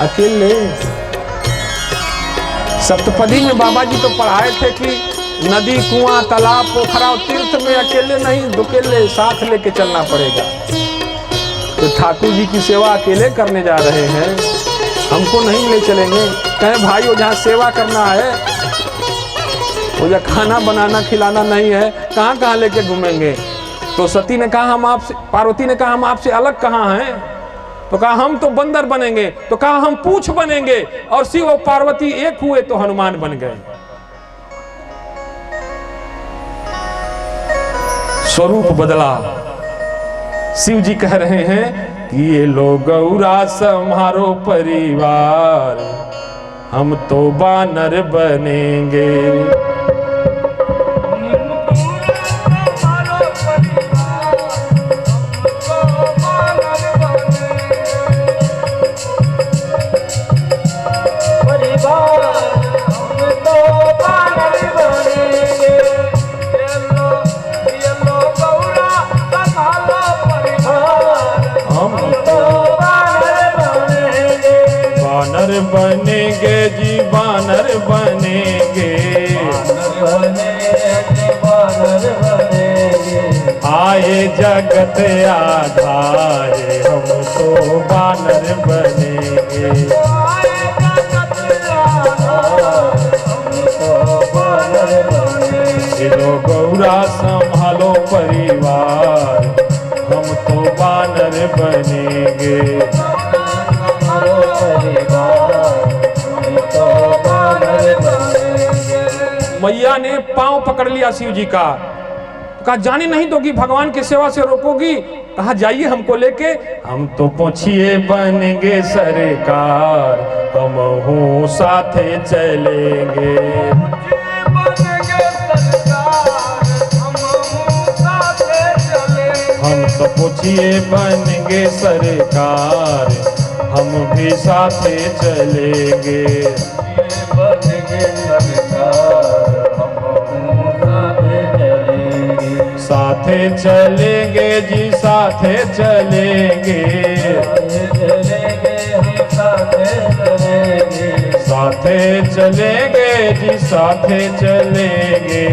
अकेले। सप्तपदी में बाबा जी तो पढ़ाए थे कि नदी, कुआं, तालाब, पोखरा और तीर्थ में अकेले नहीं, दुकेले साथ लेके चलना पड़ेगा। तो ठाकुर जी की सेवा अकेले करने जा रहे हैं, हमको नहीं ले चलेंगे? कहें भाई वो जहाँ सेवा करना है, वो जहाँ खाना बनाना खिलाना नहीं है, कहाँ कहाँ लेके घूमेंगे? तो सती ने कहा हम आपसे, पार्वती ने कहा हम आपसे अलग कहाँ हैं? तो कहा हम तो बंदर बनेंगे। तो कहा हम पूछ बनेंगे। और शिव और पार्वती एक हुए तो हनुमान बन गए। स्वरूप बदला। शिव जी कह रहे हैं कि ये लोग गौरा सम्हारो परिवार, हम तो बानर बनेंगे। बनेंगे जी, बानर बनेंगे, आए जगत आधारे, हम तो बानर बनेंगे। लो गौरा संभालो परिवार, हम तो बानर बनेंगे। मैया ने पांव पकड़ लिया शिव जी का, कहा जाने नहीं दोगी, भगवान की सेवा से रोकोगी? कहा जाइए हमको लेके। हम तो पोछिए बनेंगे सरकार, हम हूँ साथे चलेंगे। हम तो पोछिए बनेंगे सरकार, हम भी साथे चलेंगे। साथे चलेंगे जी, साथे चलेंगे, साथे चलेंगे जी, साथे चलेंगे।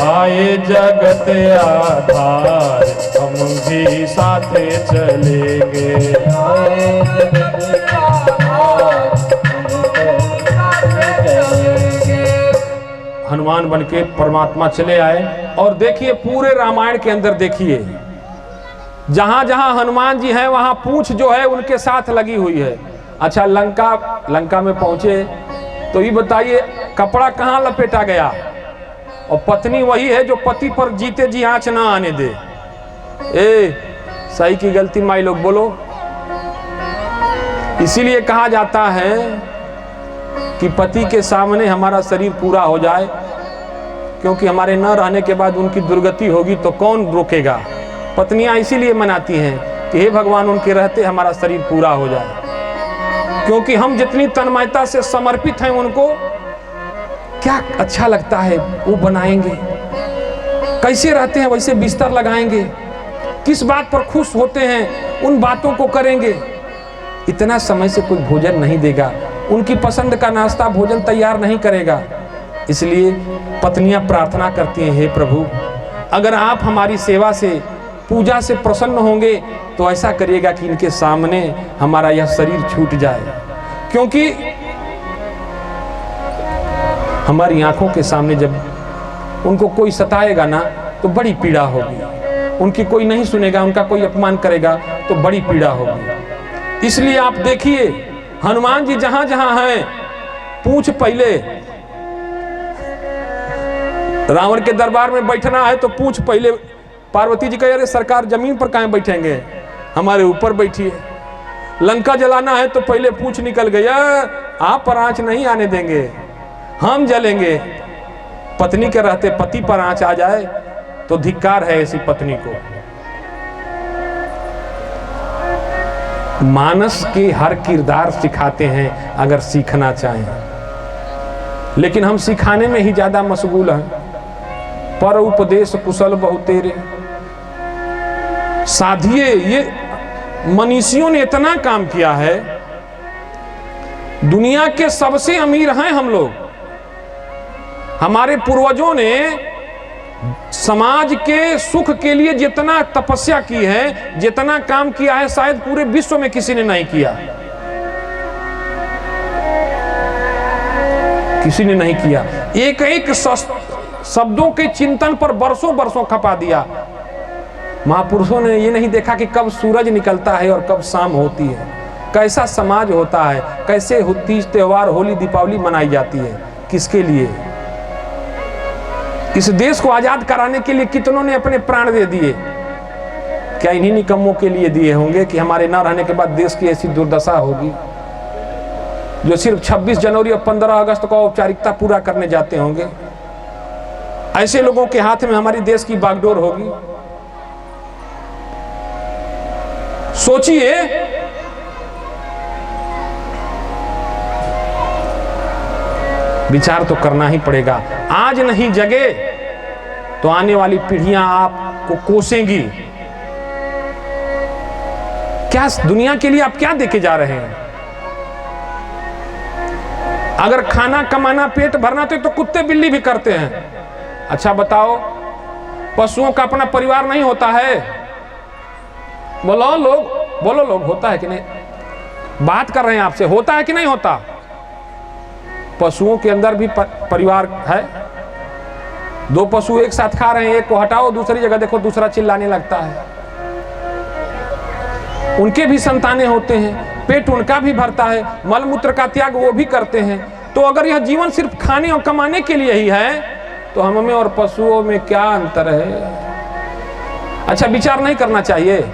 आए जगत आधार, हम भी साथे चलेंगे। हनुमान बनके परमात्मा चले आए। और देखिए पूरे रामायण के अंदर देखिए, जहां जहां हनुमान जी हैं वहां पूंछ जो है उनके साथ लगी हुई है। अच्छा, लंका में पहुंचे तो ये बताइए कपड़ा कहां लपेटा गया? और पत्नी वही है जो पति पर जीते जी आंच ना आने दे। सही की गलती माई लोग बोलो। इसीलिए कहा जाता है कि पति के सामने हमारा शरीर पूरा हो जाए, क्योंकि हमारे न रहने के बाद उनकी दुर्गति होगी तो कौन रोकेगा। पत्नियां इसीलिए मनाती हैं कि हे भगवान उनके रहते हमारा शरीर पूरा हो जाए, क्योंकि हम जितनी तन्मयता से समर्पित हैं उनको, क्या अच्छा लगता है वो बनाएंगे, कैसे रहते हैं वैसे बिस्तर लगाएंगे, किस बात पर खुश होते हैं उन बातों को करेंगे। इतना समय से कोई भोजन नहीं देगा, उनकी पसंद का नाश्ता भोजन तैयार नहीं करेगा। इसलिए पत्नियां प्रार्थना करती हैं, हे प्रभु अगर आप हमारी सेवा से, पूजा से प्रसन्न होंगे तो ऐसा करिएगा कि इनके सामने हमारा यह शरीर छूट जाए, क्योंकि हमारी आंखों के सामने जब उनको कोई सताएगा ना तो बड़ी पीड़ा होगी, उनकी कोई नहीं सुनेगा, उनका कोई अपमान करेगा तो बड़ी पीड़ा होगी। इसलिए आप देखिए हनुमान जी जहां जहां हैं, पूछ पहले रावण के दरबार में बैठना है तो पूछ पहले। पार्वती जी कह अरे सरकार जमीन पर कहां बैठेंगे, हमारे ऊपर बैठिए। लंका जलाना है तो पहले पूछ निकल गया, आप पर आंच नहीं आने देंगे, हम जलेंगे। पत्नी के रहते पति पर आंच आ जाए तो धिक्कार है ऐसी पत्नी को। मानस के हर किरदार सिखाते हैं अगर सीखना चाहें, लेकिन हम सिखाने में ही ज्यादा मशगूल हैं। पर उपदेश कुशल बहुतेरे, साधिए, ये मनीषियों ने इतना काम किया है, दुनिया के सबसे अमीर हैं हम लोग। हमारे पूर्वजों ने समाज के सुख के लिए जितना तपस्या की है, जितना काम किया है, शायद पूरे विश्व में किसी ने नहीं किया, किसी ने नहीं किया। एक एक शब्दों के चिंतन पर बरसों बरसों खपा दिया। महापुरुषों ने ये नहीं देखा कि कब सूरज निकलता है और कब शाम होती है, कैसा समाज होता है, कैसे तीज त्योहार, होली, दीपावली मनाई जाती है, किसके लिए। इस देश को आजाद कराने के लिए कितनों ने अपने प्राण दे दिए। क्या इन्हीं निकम्मों के लिए दिए होंगे कि हमारे न रहने के बाद देश की ऐसी दुर्दशा होगी, जो सिर्फ 26 जनवरी और 15 अगस्त को औपचारिकता पूरा करने जाते होंगे। ऐसे लोगों के हाथ में हमारी देश की बागडोर होगी। सोचिए, विचार तो करना ही पड़ेगा। आज नहीं जगे तो आने वाली पीढ़ियां आपको कोसेंगी। क्या दुनिया के लिए आप क्या देके जा रहे हैं? अगर खाना कमाना, पेट भरना तो कुत्ते बिल्ली भी करते हैं। अच्छा बताओ, पशुओं का अपना परिवार नहीं होता है? बोलो लोग, होता है कि नहीं? बात कर रहे हैं आपसे, होता है कि नहीं होता? पशुओं के अंदर भी परिवार है। दो पशु एक साथ खा रहे हैं, एक को हटाओ, दूसरी जगह देखो दूसरा चिल्लाने लगता है। उनके भी संतानें होते हैं, पेट उनका भी भरता है, मल मूत्र का त्याग वो भी करते हैं। तो अगर यह जीवन सिर्फ खाने और कमाने के लिए ही है, तो हम में और पशुओं में क्या अंतर है? अच्छा, विचार नहीं करना चाहिए?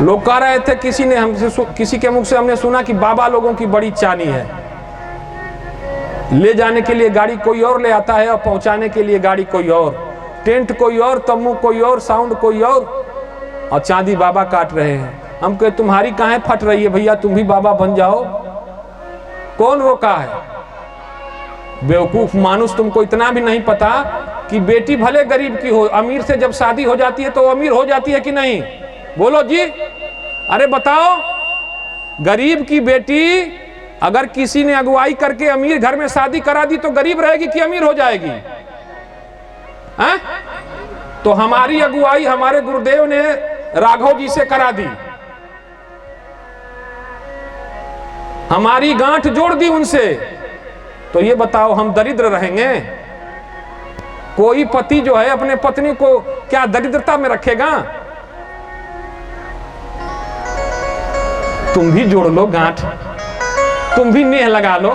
लोग कह रहे थे, किसी के मुख से हमने सुना कि बाबा लोगों की बड़ी चानी है, ले जाने के लिए गाड़ी कोई और ले आता है और पहुंचाने के लिए गाड़ी कोई और, टेंट कोई और, तम्बू कोई और, साउंड कोई और चांदी बाबा काट रहे हैं। हम कहे तुम्हारी कहाँ फट रही है भैया, तुम भी बाबा बन जाओ। कौन रोका है? बेवकूफ मानुस, तुमको इतना भी नहीं पता कि बेटी भले गरीब की हो, अमीर से जब शादी हो जाती है तो अमीर हो जाती है कि नहीं? बोलो जी, अरे बताओ। गरीब की बेटी अगर किसी ने अगुवाई करके अमीर घर में शादी करा दी तो गरीब रहेगी कि अमीर हो जाएगी? तो हमारी अगुवाई हमारे गुरुदेव ने राघव जी से करा दी, हमारी गांठ जोड़ दी उनसे। तो ये बताओ, हम दरिद्र रहेंगे? कोई पति जो है अपने पत्नी को क्या दरिद्रता में रखेगा? तुम भी जोड़ लो गांठ, तुम भी नेह लगा लो,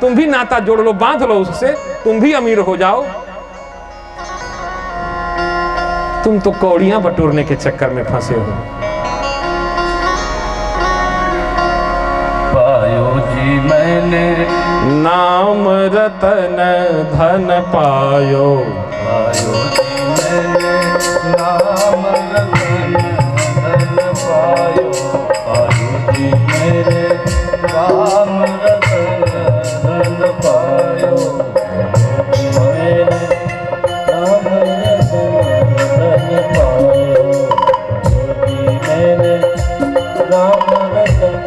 तुम भी नाता जोड़ लो, बांध लो उससे, तुम भी अमीर हो जाओ। तुम तो कौड़ियां बटोरने के चक्कर में फंसे हो। पायो जी मैंने नाम रतन धन पायो, पायो जी मैंने नाम रतन धन पायो, पायो जी मेरे राम रतन धन पायो, मेरे राम रतन धन पायो, जी मेरे राम रतन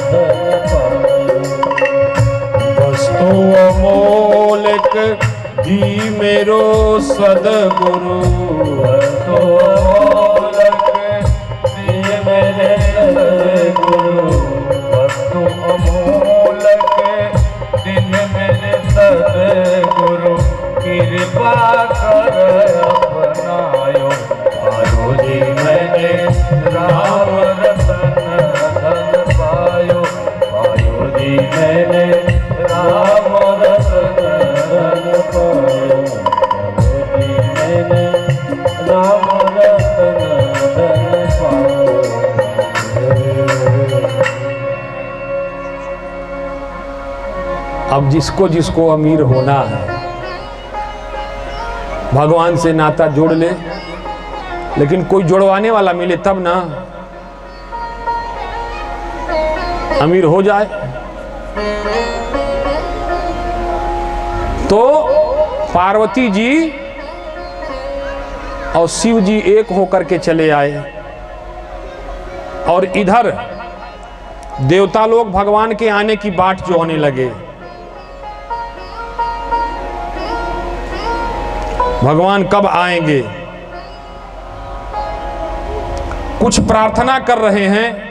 धन पायो। वस्तु अमोलक दी मेरो सदगुरु, वस्तु अमोलक दी मेरे सदगुरु, वस्तु अमोलक दिन मेरे सदगुरु, कृपा कर अपनायो, पायो जी मैंने राम रतन धन पायो, पायो जी मैंने राम रतन धन पायो, पायो जी मैंने राम रतन धन पायो। अब जिसको जिसको अमीर होना है, भगवान से नाता जोड़ ले, लेकिन कोई जोड़वाने वाला मिले तब ना अमीर हो जाए। तो पार्वती जी और शिव जी एक होकर के चले आए। और इधर देवता लोग भगवान के आने की बाट जो होने लगे। भगवान कब आएंगे? कुछ प्रार्थना कर रहे हैं।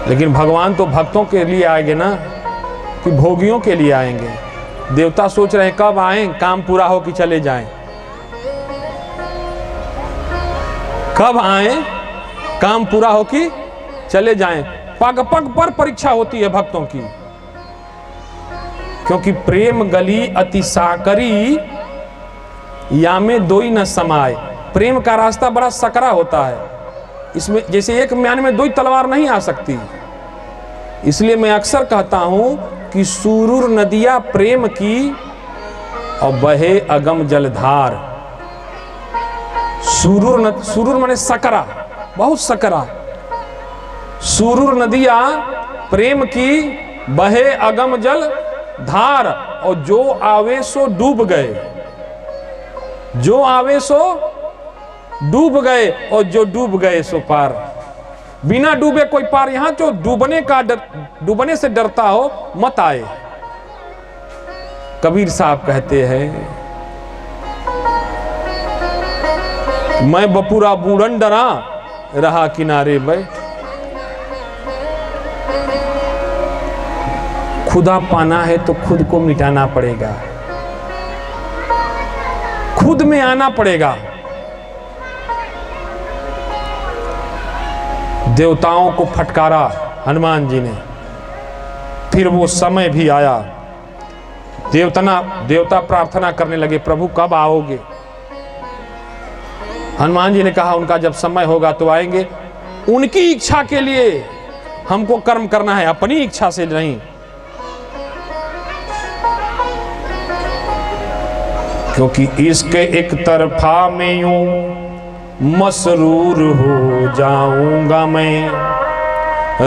लेकिन भगवान तो भक्तों के लिए आएंगे ना, कि भोगियों के लिए आएंगे। देवता सोच रहे हैं कब आएं, काम पूरा हो कि चले जाएं। कब आएं, काम पूरा हो कि चले जाएं। पग पग पर परीक्षा होती है भक्तों की, क्योंकि प्रेम गली अति साकरी या में दोई न समाए। प्रेम का रास्ता बड़ा सकरा होता है, इसमें जैसे एक म्यान में दो तलवार नहीं आ सकती। इसलिए मैं अक्सर कहता हूं कि सुरूर नदिया प्रेम की और बहे अगम जलधार। सुरूर माने सकरा, बहुत सकरा। सुरूर नदिया प्रेम की बहे अगम जल धार, और जो आवे सो डूब गए। जो आवे सो डूब गए, और जो डूब गए सो पार। बिना डूबे कोई पार। यहां जो डूबने से डरता हो मत आए। कबीर साहब कहते हैं, मैं बपुरा बूढ़न डरा रहा किनारे बैठ। खुदा पाना है तो खुद को मिटाना पड़ेगा, खुद में आना पड़ेगा। देवताओं को फटकारा हनुमान जी ने, फिर वो समय भी आया। देवता प्रार्थना करने लगे, प्रभु कब आओगे? हनुमान जी ने कहा उनका जब समय होगा तो आएंगे। उनकी इच्छा के लिए हमको कर्म करना है, अपनी इच्छा से नहीं। क्योंकि इसके एक तरफा में यूं मसरूर हो जाऊंगा मैं,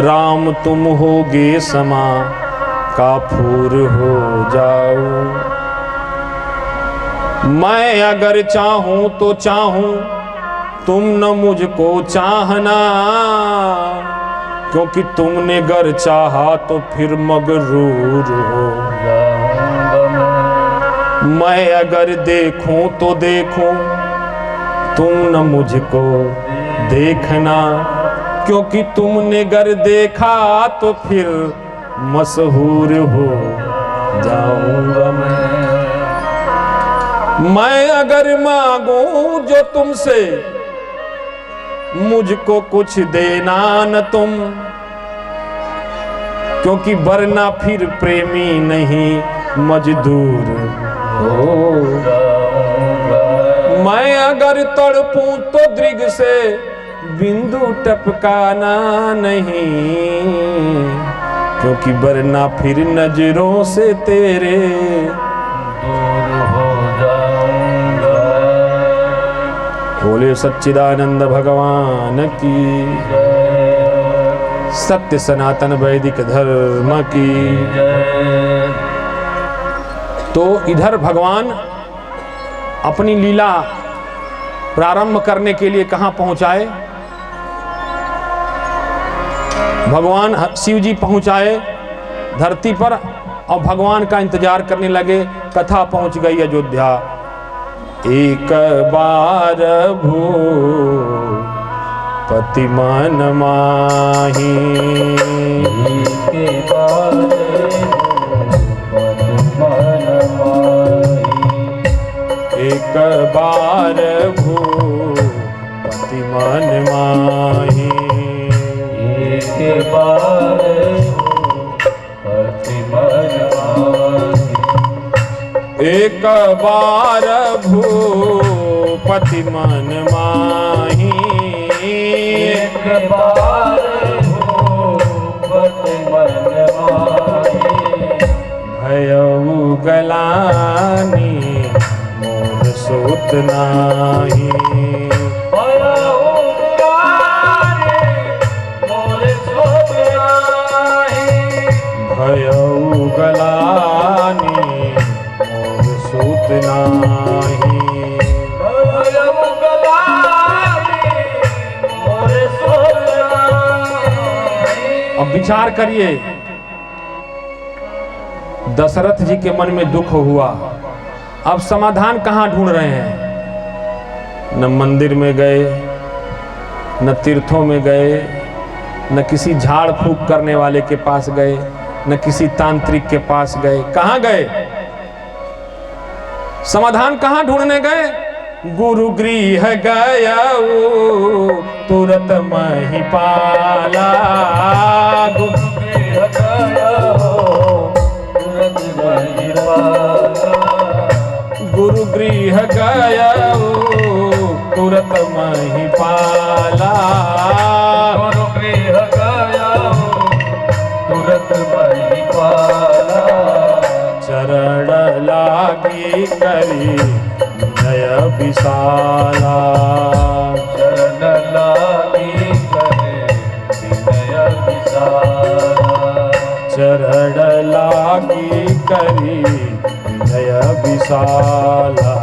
राम तुम होगे समा काफूर हो जाऊं। मैं अगर चाहूं तो चाहूं, तुम न मुझको चाहना, क्योंकि तुमने गर चाहा तो फिर मगरूर हो जाऊंगा मैं। मैं अगर देखूं तो देखूं, तुम न मुझको देखना, क्योंकि तुमने गर देखा तो फिर मशहूर हो जाऊंगा मैं अगर मांगूं जो तुमसे, मुझको कुछ देना न तुम, क्योंकि वरना फिर प्रेमी नहीं मजदूर हो। मैं अगर तड़पूं तो दृग से बिंदु टपकाना नहीं, क्योंकि वरना फिर नजरों से तेरे दूर हो जाऊंगा। बोले सच्चिदानंद भगवान की, सत्य सनातन वैदिक धर्म की। तो इधर भगवान अपनी लीला प्रारंभ करने के लिए कहां पहुंचाए? भगवान शिव जी पहुंचाए धरती पर, और भगवान का इंतजार करने लगे। कथा पहुंच गई अयोध्या। एक बार भूपति मन माही, एक बार एक बार भूपति मन माही, एक बार भूपति मन माही। एक बार भूपति मन माही, एक बार भूपति मन माही भयउ गलानी मोर सूत नाही भयउ गलानी मोर सूत नाही अब विचार करिए, दशरथ जी के मन में दुख हुआ। अब समाधान कहां ढूंढ रहे हैं? न मंदिर में गए, न तीर्थों में गए, न किसी झाड़ फूक करने वाले के पास गए, न किसी तांत्रिक के पास गए। कहां गए? समाधान कहां ढूंढने गए? गुरु गृह गयऊ तुरत महिपाला गुरु गृह गयऊ तुरत महिपाला गुरु गृह गयऊ तुरत महिपाला गुरु गृह गयऊ तुरत महिपाला चरण लागी करी जय विशाला चरण लागी करे विनय विशाला चरण लागी करी जय विशाला।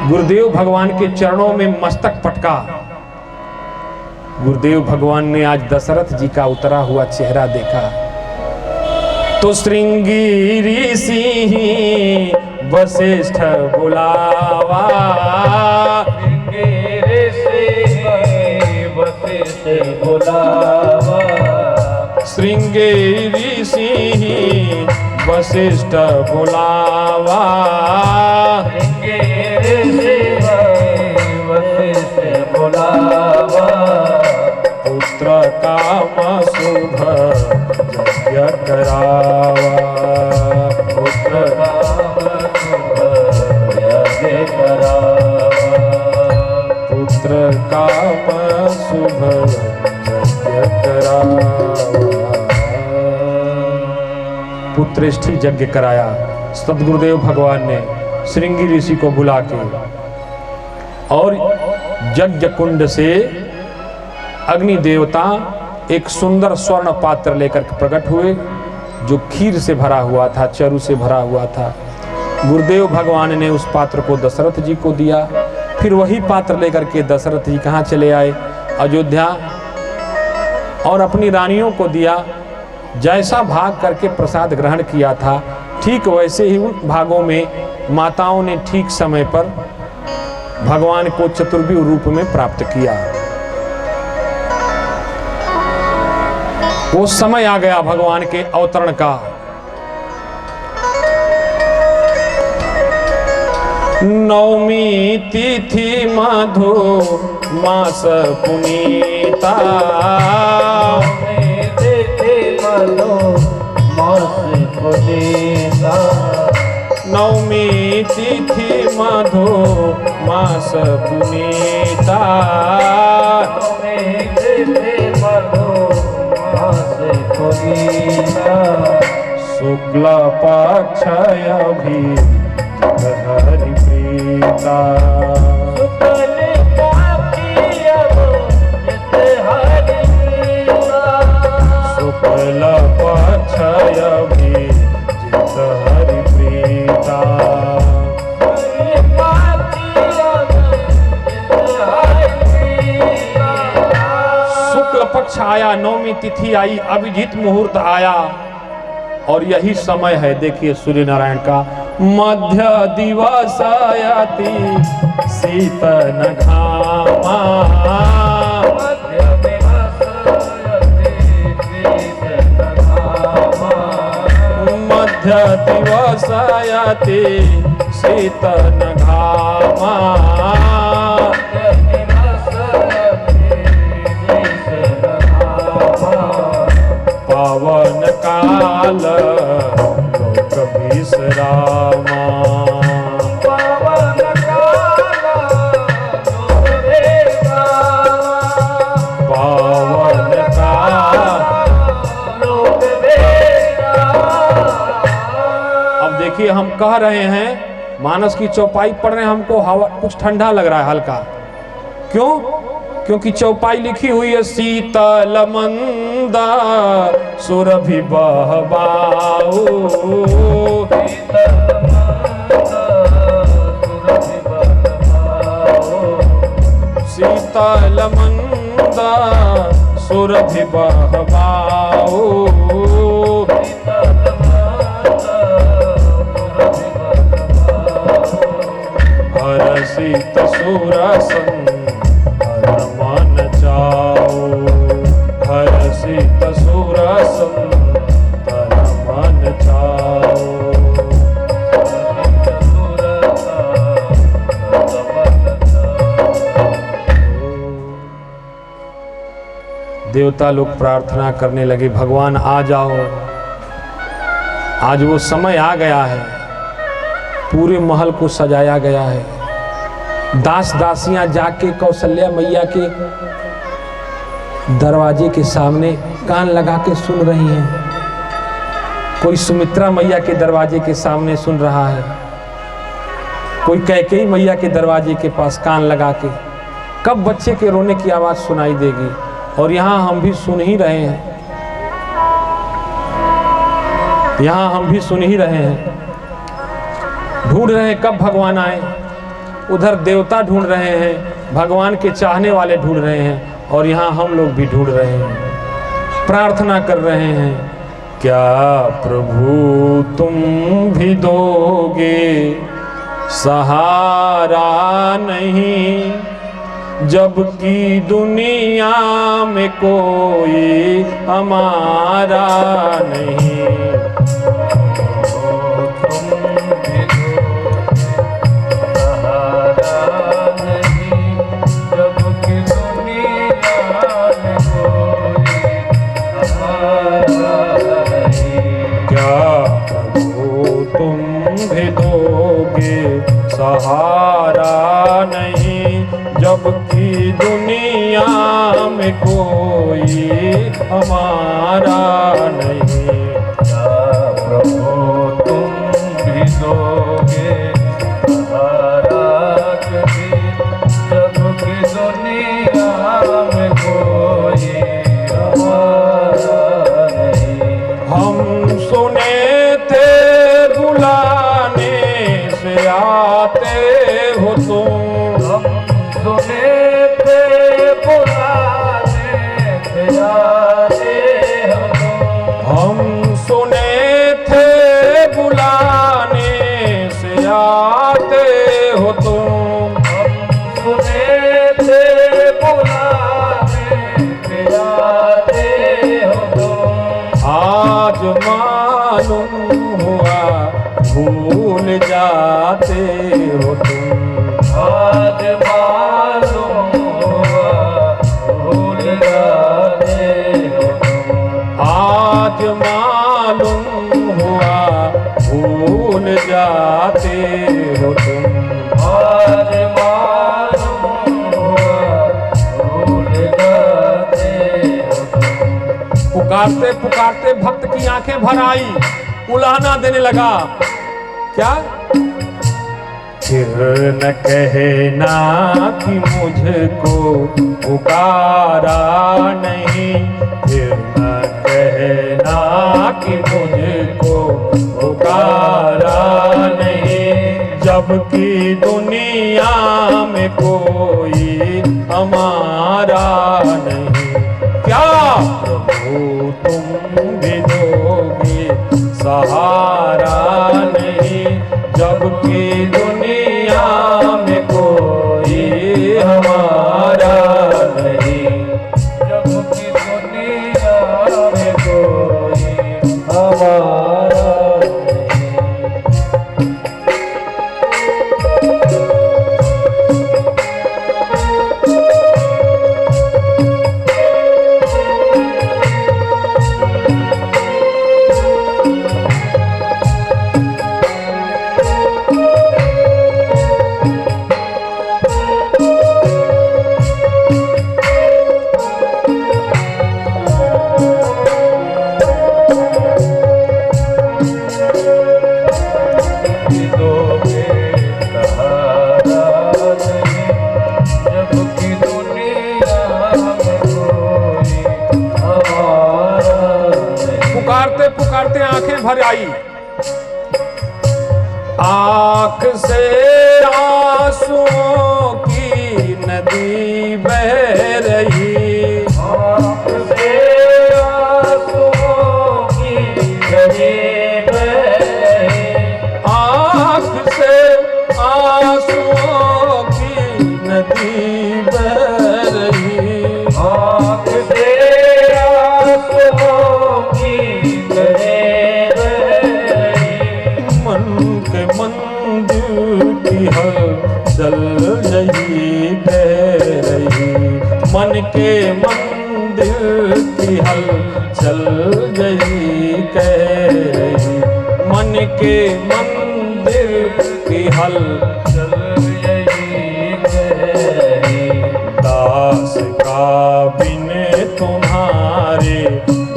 गुरुदेव भगवान के चरणों में मस्तक पटका। गुरुदेव भगवान ने आज दशरथ जी का उतरा हुआ चेहरा देखा तो श्रृंगी ऋषि वशिष्ठ बुलावा श्रृंगी ऋषि वशिष्ठ बुलावा श्रृंगी ऋषि वशिष्ठ बुलावा श्रृंगी ऋषि वशिष्ठ बुलावा पुत्र काम शुभ यज्ञ करावा पुत्र यज्ञ करावा पुत्र काम शुभ यज्ञ करावा। पुत्रेष्ठी यज्ञ कराया। सद्गुरुदेव भगवान ने श्रृंगी ऋषि को बुला के और यज्ञ कुंड से अग्नि देवता एक सुंदर स्वर्ण पात्र लेकर प्रकट हुए जो खीर से भरा हुआ था, चरु से भरा हुआ था। गुरुदेव भगवान ने उस पात्र को दशरथ जी को दिया। फिर वही पात्र लेकर के दशरथ जी कहाँ चले आए? अयोध्या, और अपनी रानियों को दिया। जैसा भाग करके प्रसाद ग्रहण किया था ठीक वैसे ही उन भागों में माताओं ने ठीक समय पर भगवान को चतुर्विध रूप में प्राप्त किया। वो समय आ गया भगवान के अवतरण का। नवमी तिथि मधु मास पुनीता नवमी तिथि मधु मास पुनीता शुक्ल पक्ष भी हरि प्रीता शुक्ल पक्ष भी जित हरि प्रीता शुक्ल पक्ष आया, नौमी तिथि आई, अभिजीत मुहूर्त आया और यही समय है। देखिए सूर्य नारायण का मध्य दिवस आयाति शीतन घामा मध्य दिवस आयाति शीतन घामा पावन काल लोक विश्रामा पावन काल हम कह रहे हैं, मानस की चौपाई पढ़ रहे हैं, हमको हवा कुछ ठंडा लग रहा है हल्का। क्यों? क्योंकि चौपाई लिखी हुई है शीतल मंदा सुरभि बहबाऊ, शीतल मंदा सुरभि बहबाऊ, हरसित सुरसन हर मन चाओ, हरसित सुरसन हर मन चाओ। देवता लोग प्रार्थना करने लगे, भगवान आ जाओ, आज वो समय आ गया है। पूरे महल को सजाया गया है। दास दासियां जाके कौशल्या मैया के दरवाजे के सामने कान लगा के सुन रही हैं। कोई सुमित्रा मैया के दरवाजे के सामने सुन रहा है, कोई कैकेयी मैया के दरवाजे के पास कान लगा के, कब बच्चे के रोने की आवाज सुनाई देगी। और यहाँ हम भी सुन ही रहे हैं, यहाँ हम भी सुन ही रहे हैं, ढूंढ रहे हैं कब भगवान आए। उधर देवता ढूंढ रहे हैं, भगवान के चाहने वाले ढूंढ रहे हैं, और यहाँ हम लोग भी ढूंढ रहे हैं, प्रार्थना कर रहे हैं। क्या प्रभु तुम भी दोगे सहारा नहीं, जबकि दुनिया में कोई हमारा नहीं। सहारा नहीं, जबकि दुनिया में कोई हमारा नहीं। प्रभु तुम भी दोगे सहारा कभी, जबकि दुनिया में कोई हमारा नहीं। हम सुने थे बुलाने से आते हो तुम, हम सुने थे बुलाने से आते हो तुम, हम सुने थे बुलाने से आते हो तुम, हम सुने थे बुलाने से आते हो तुम। आज मालूम हुआ भूल जाते हो तुम, आज मालूम हुआ भूल जाते हो तुम। आज मालूम हुआ भूल जाते हो तुम। आज मालूम हुआ भूल जाते हो तुम। पुकारते पुकारते भक्त की आंखें भर आई, उलाहना देने लगा। क्या? फिर न कहना कि मुझको पुकारा नहीं, फिर न कहना कि मुझको पुकारा नहीं, जबकि दुनिया में कोई हमारा नहीं। क्या प्रभु तुम भी दोगे सहारा नहीं, जबकि दुनिया में कोई हमारा नहीं, जबकि दुनिया में कोई हमारा कहते आंखें भर आई, आंख से आंसुओं की नदी बह रही, आँख से आंसुओं की नदी बह रही, आंख से आंसुओं की नदी बह रही, आँख से आंसुओं की नदी बह रही, मन के मंदिर की हलचल यही कह रही, मन के मंदिर की हलचल यही कह रही, मन के मंदिर की हलचल यही कह रही, दास का बिन तुम्हारे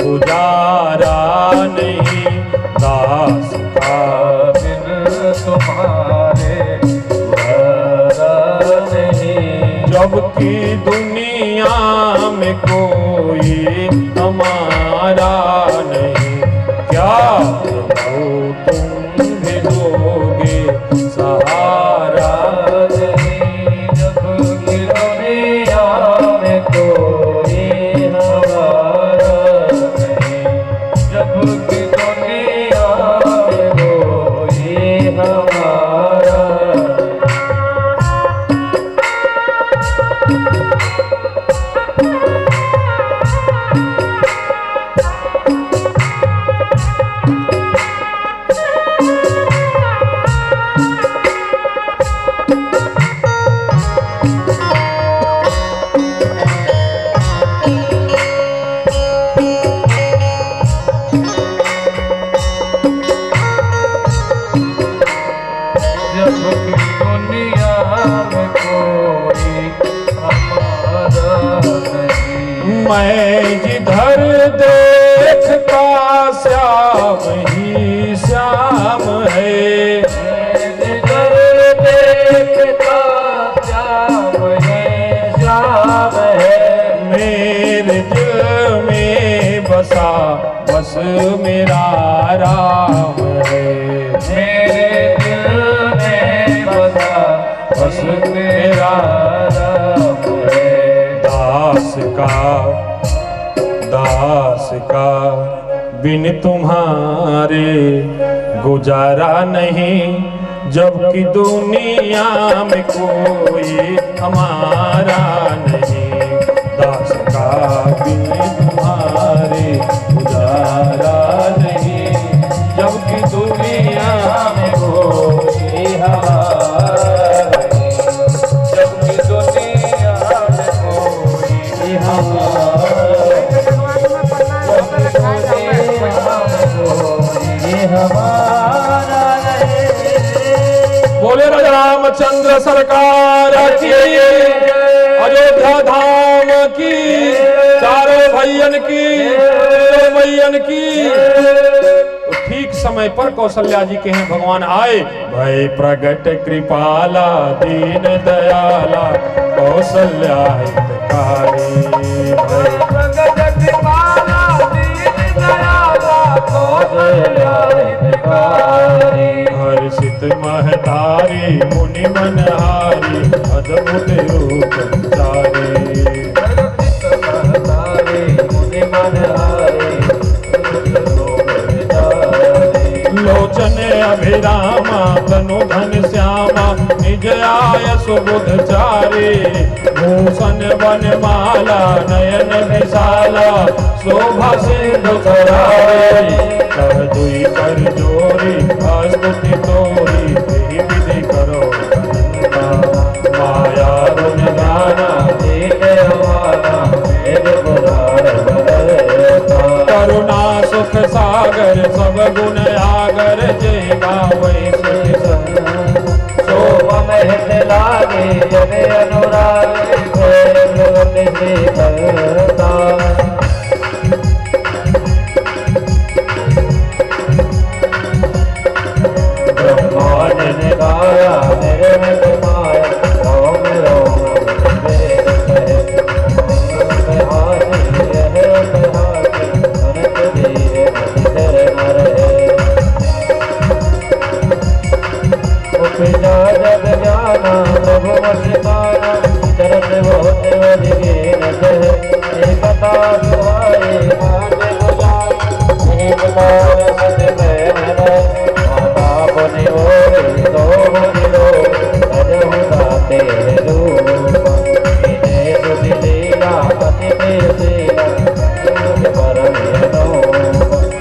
गुजारा नहीं, दास का बिन तुम्हारे गुजारा नहीं, जबकि दुनिया में कोई हमारा नहीं, क्या प्रभु तुम भी दोगे सहारा नहीं, जबकि दुनिया में कोई हमारा नहीं, जबकि दुनिया में कोई हमारा जबकि दुनिया में कोई हमारा नहीं, मैं जिधर देखता श्याम ही श्याम है, जिधर देखता श्याम है, श्याम है, मेरे दिल में बसा बस मेरा राम है, मेरे दिल में बसा बस मेरा राम है, दास का बिन तुम्हारे गुजारा नहीं, जबकि दुनिया में कोई हमारा नहीं, दास का बिन तुम्हारे गुजारा नहीं, जबकि दुनिया में कोई हमारा नहीं, जबकि दुनिया में कोई हमारा बोले राजा रामचंद्र सरकार की, अयोध्या धाम की, चारों भैयन की, भैयन की। तो ठीक समय पर कौशल्या जी के हैं भगवान आए, भय प्रगट कृपाला दीन दयाला कौशल्या हितकारी, भय प्रगट कृपाला दीन दयाला कौशल्या हितकारी, हर्षित महतारी मुनि मनहारी अद्भुत रूप चारी, हर्षित महतारी मुनि मनहारी लोचन अभिरामा तनु धन श्यामा निज आय सुबुध चारी, भूषण वनमाला नयन विशाला शोभा सिंधु करारी, कह दुई कर जोरी स्तुति तोरी तेहि विधि करो अनंता, माया गुण गाना दीन हमारा वेद पुराण बदलता, करुणा सुख सागर सब गुण आगर जय गावै सुख संग, शोभा महत लागे जन अनुराग कोय से करता, ब्रह्मांड ने गाया निर्मित माया रोम रोम हाथी यह हाथी अनंत देव नर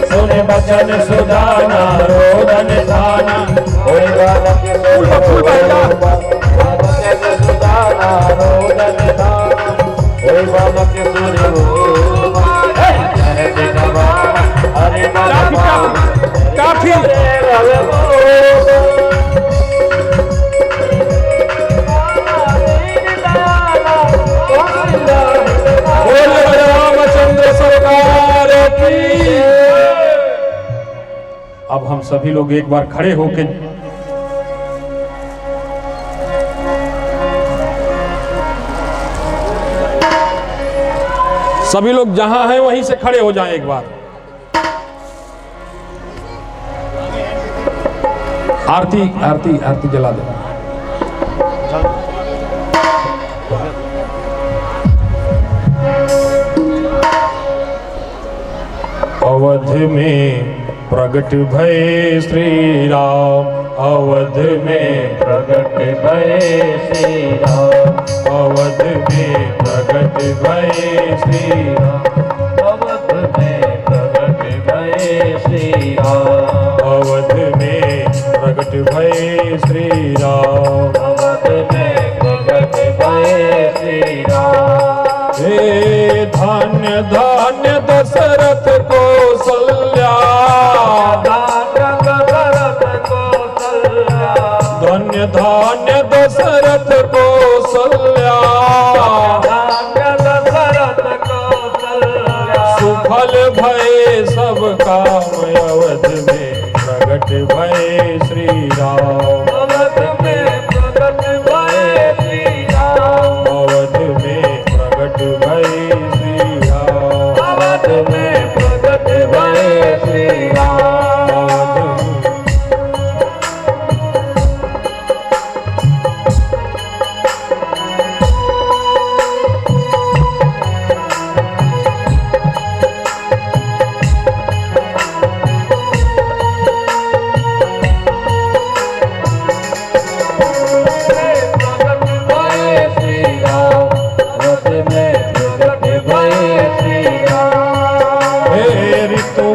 सुने बचन सुदाना रोदन थाना कोई बालक बचन सुदाना रोदन थाना कोई बालक हरे काफी रामचंद्र सरकार की। अब हम सभी लोग एक बार खड़े होके सभी लोग जहां हैं वहीं से खड़े हो जाएं एक बार। आरती आरती आरती जला दे। अवध में प्रगट भये श्री राम, अवध में प्रगट भये श्री राम, अवध में प्रगट भये श्री राम, अवध में प्रगट भये श्री राम, अवध में प्रगट भये श्री राम, अवध में प्रगट भये श्री राम। हे धन्य धन्य दशरथ कौसल्या, धन्य धन्य दशरथ कौसल्या, सुफल भये सब काम, अवध में प्रगट भये श्री राम, अवध में प्रगट भये श्री राम, अवध में प्रगट भये श्री राम, अवध में प्रगट भये श्री राम। अवध में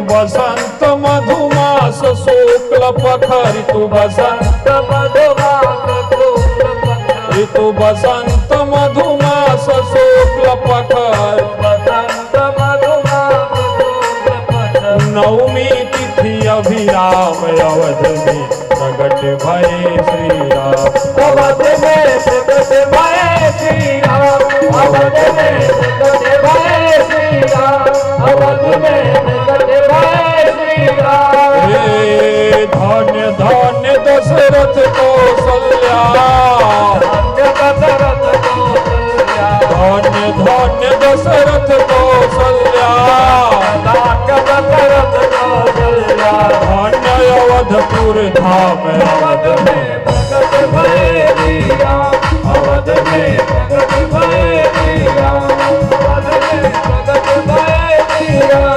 बसंत मधुमास शुक्ल पख, ऋतु बसंत मधुमास शुक्ल पख, ऋतु बसंत मधुमास शुक्ल पख, बसंत मधुमास शुक्ल पख, नवमी तिथि अभिराम, अवध में प्रगट भये श्री राम, अवध में प्रगट भये श्री राम, अवध में प्रगट भये श्री राम, अवध में प्रगट भये श्री राम। हे धन्य धन्य दशरथ कौसल्या, धन्य दशरथ कौसल्या, धन्य धन्य दशरथ कौसल्या, धन्य दशरथ कौसल्या, धन्य अवधपुर धाम, अवध में प्रगट भये श्री राम, अवध में प्रगट भये श्री राम, अवध में प्रगट भये श्री राम,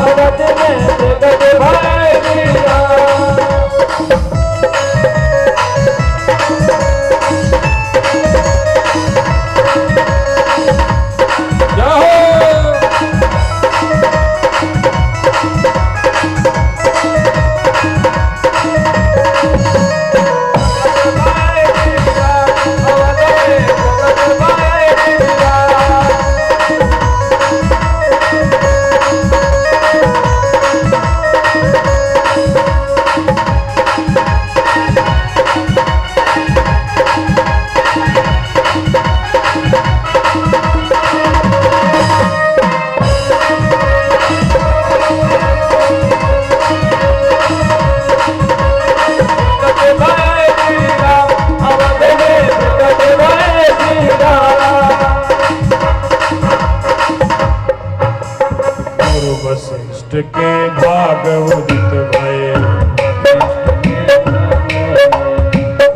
अवध में प्रगट भये श्री राम। वशिष्ठ के भाग उदित भये,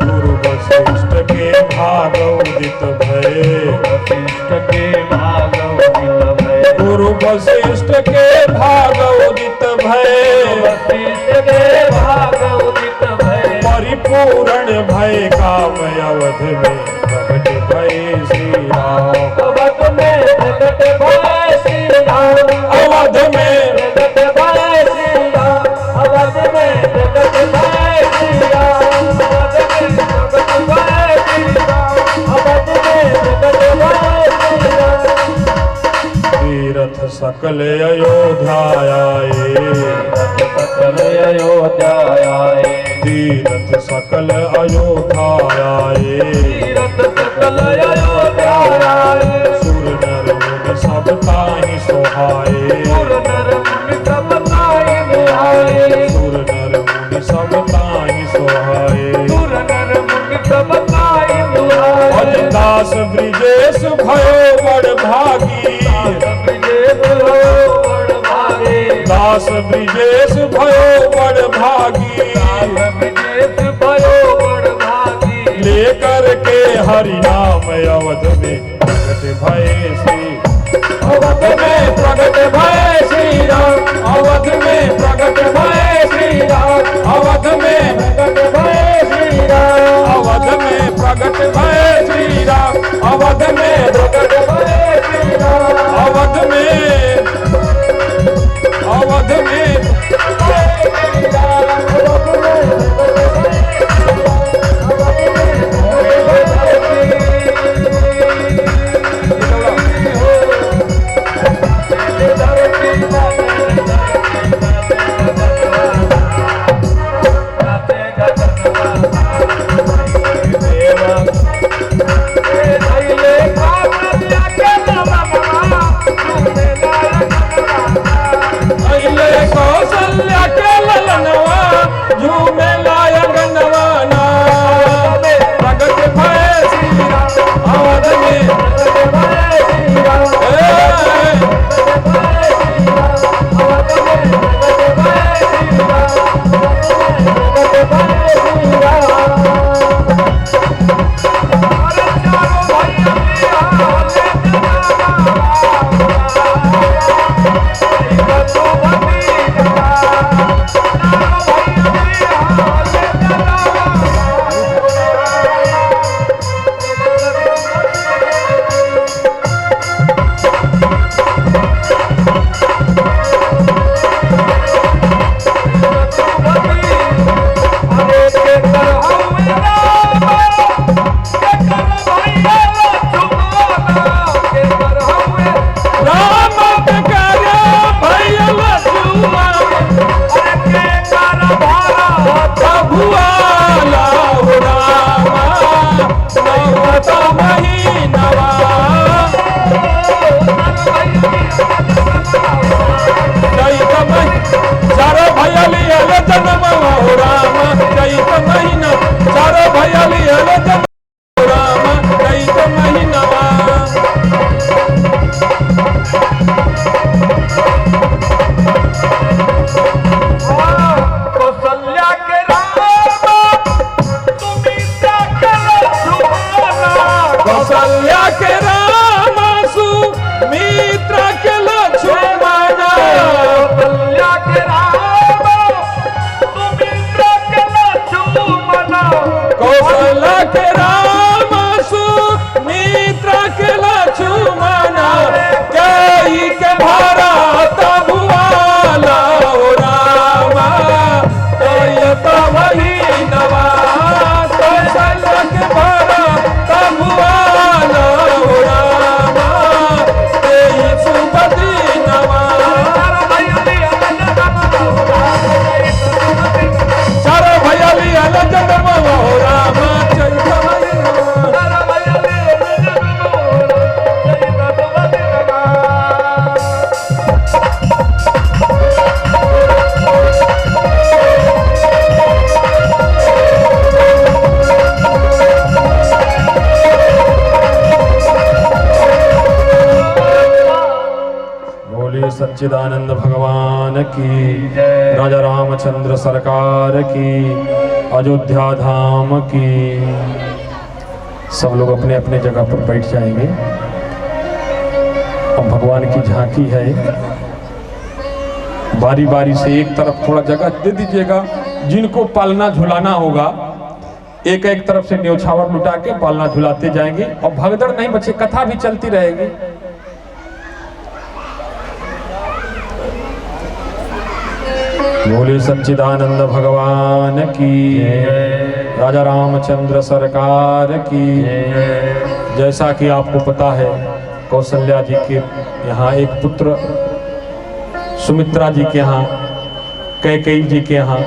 गुरु वशिष्ठ के भाग उदित भये, वशिष्ठ के भाग उदित भये, गुरु वशिष्ठ के भाग उदित भये, वशिष्ठ के भाग उदित भये, परिपूर्ण भय काम, अवध में प्रगट भये श्री राम, अवध में प्रगट भये तीरथ सकल अयोध्या आए, सकल अयोध्या आए, तीरथ सकल अयोध्या आए, तीरथ सकल अयोध्या आए, सुर नर मुनि सब ताहि सोहाए, सुर नर मुनि सब ताहि सोहाए, सुर नर मुनि सब ताहि सोहाए, सुर नर मुनि सब ताहि सोहाए। अज दास ब्रिजेश भयो बड़ भागी, दास ब्रिजेश भयो बड़ भागी, लेकर के हरि नाम अवध में प्रगट भये श्री, अवध में प्रगट भये श्री राम, अवध में प्रगट भये श्री राम, अवध में प्रगट भये श्री राम, अवध में प्रगट भये श्री राम, अवध में प्रगट भये श्री राम, अवध में, अवध में कौशल्या के ललनवा झूमे लायक नवाना, प्रगट भये श्री राम, अवध में प्रगट भये श्री राम, सच्चिदानंद भगवान की, राजा रामचंद्र सरकार की, अयोध्या धाम की। सब लोग अपने अपने जगह पर बैठ जाएंगे। अब भगवान की झांकी है, बारी बारी से एक तरफ थोड़ा जगह दे दीजिएगा। जिनको पालना झुलाना होगा एक एक तरफ से न्योछावर लुटा के पालना झुलाते जाएंगे और भगदड़ नहीं बचे, कथा भी चलती रहेगी। बोले सच्चिदानंद भगवान की, राजा रामचंद्र सरकार की। जैसा कि आपको पता है कौशल्या जी के यहाँ एक पुत्र, सुमित्रा जी के यहाँ, कैकेयी जी के यहाँ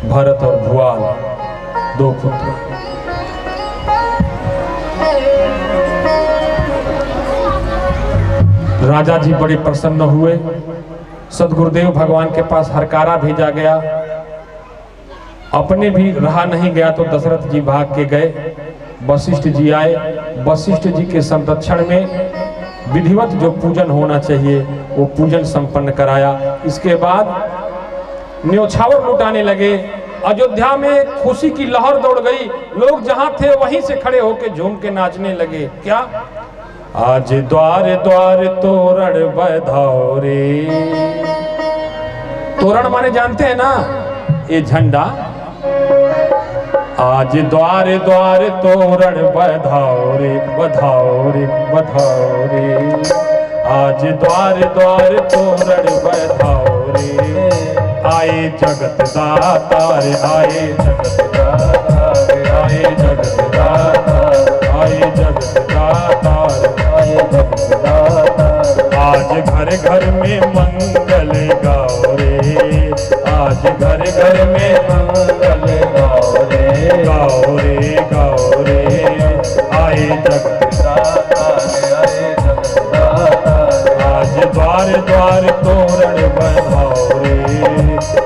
भरत और भुआल 2 पुत्र। राजा जी बड़े प्रसन्न हुए। सदगुरुदेव भगवान के पास हरकारा भेजा गया। अपने भी रहा नहीं गया तो दशरथ जी भाग के गए। वशिष्ठ जी आए। वशिष्ठ जी के संरक्षण में विधिवत जो पूजन होना चाहिए वो पूजन संपन्न कराया। इसके बाद न्योछावर लुटाने लगे। अयोध्या में खुशी की लहर दौड़ गई। लोग जहां थे वहीं से खड़े होकर झूम के नाचने लगे। क्या? आज द्वार द्वार तोरण बधाओ रे। तोरण माने जानते हैं ना, ये झंडा। आज द्वार द्वार तोरण बधाओ रे, बधाओ रे, बधाओ रे। आज द्वार द्वार तोरण बधाओ रे। आए जगत दातार, आए जगत दातार, आए जगत दातार, आए जगत दातार, आए जगत दातार। आज घर घर में मंगल गाओ रे। आज घर घर में मंगल गाओ रे, गाओ रे, गाओ रे। आए जगत दातार, आए जगत दातार। आज द्वार द्वार तोरण बधाओ रे।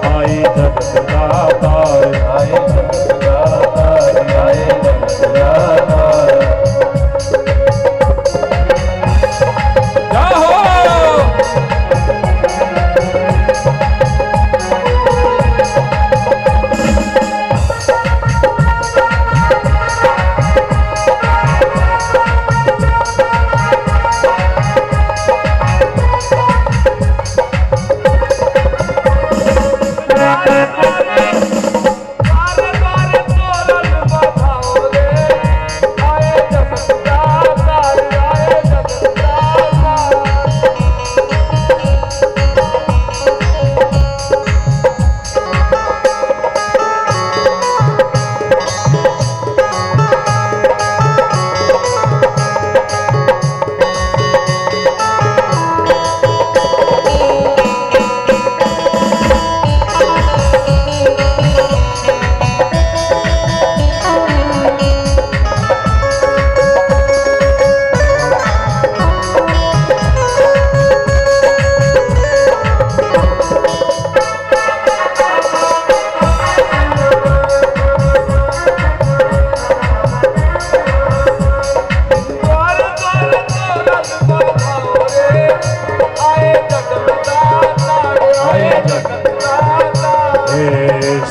आए जगत दातार, आए जगत दातार, आए जगत दातार।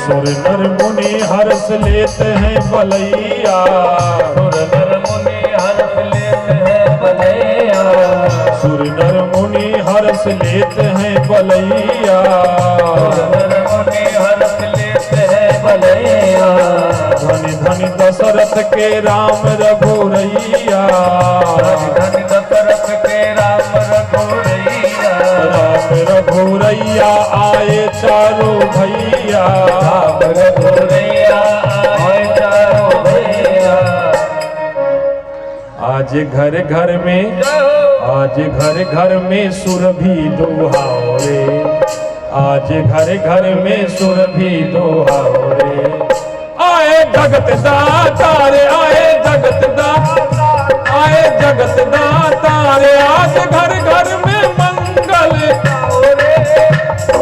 सुर नर मुनि हर्ष लेते हैं बलैया। सुर नर मुनि हर्ष लेते हैं बलैया। सुर नर मुनि हर्ष लेते हैं बलैया। सुर नर मुनि हर्ष लेते हैं बलैया। धन धन दशरथ के राम रघुरैया। धन दशरथ के राम रघुरैया। राम रघुरैया आए चारों भैया। राम रघुरैया आए चारों भैया। आज घर घर में, आज घर घर में सुरभि दोहाओ रे। आज घर घर में सुरभि दोहाओ रे। आए जगत दातार, आए जगत दातार, आए जगत दातार। आज घर घर में मंगल गाओ रे।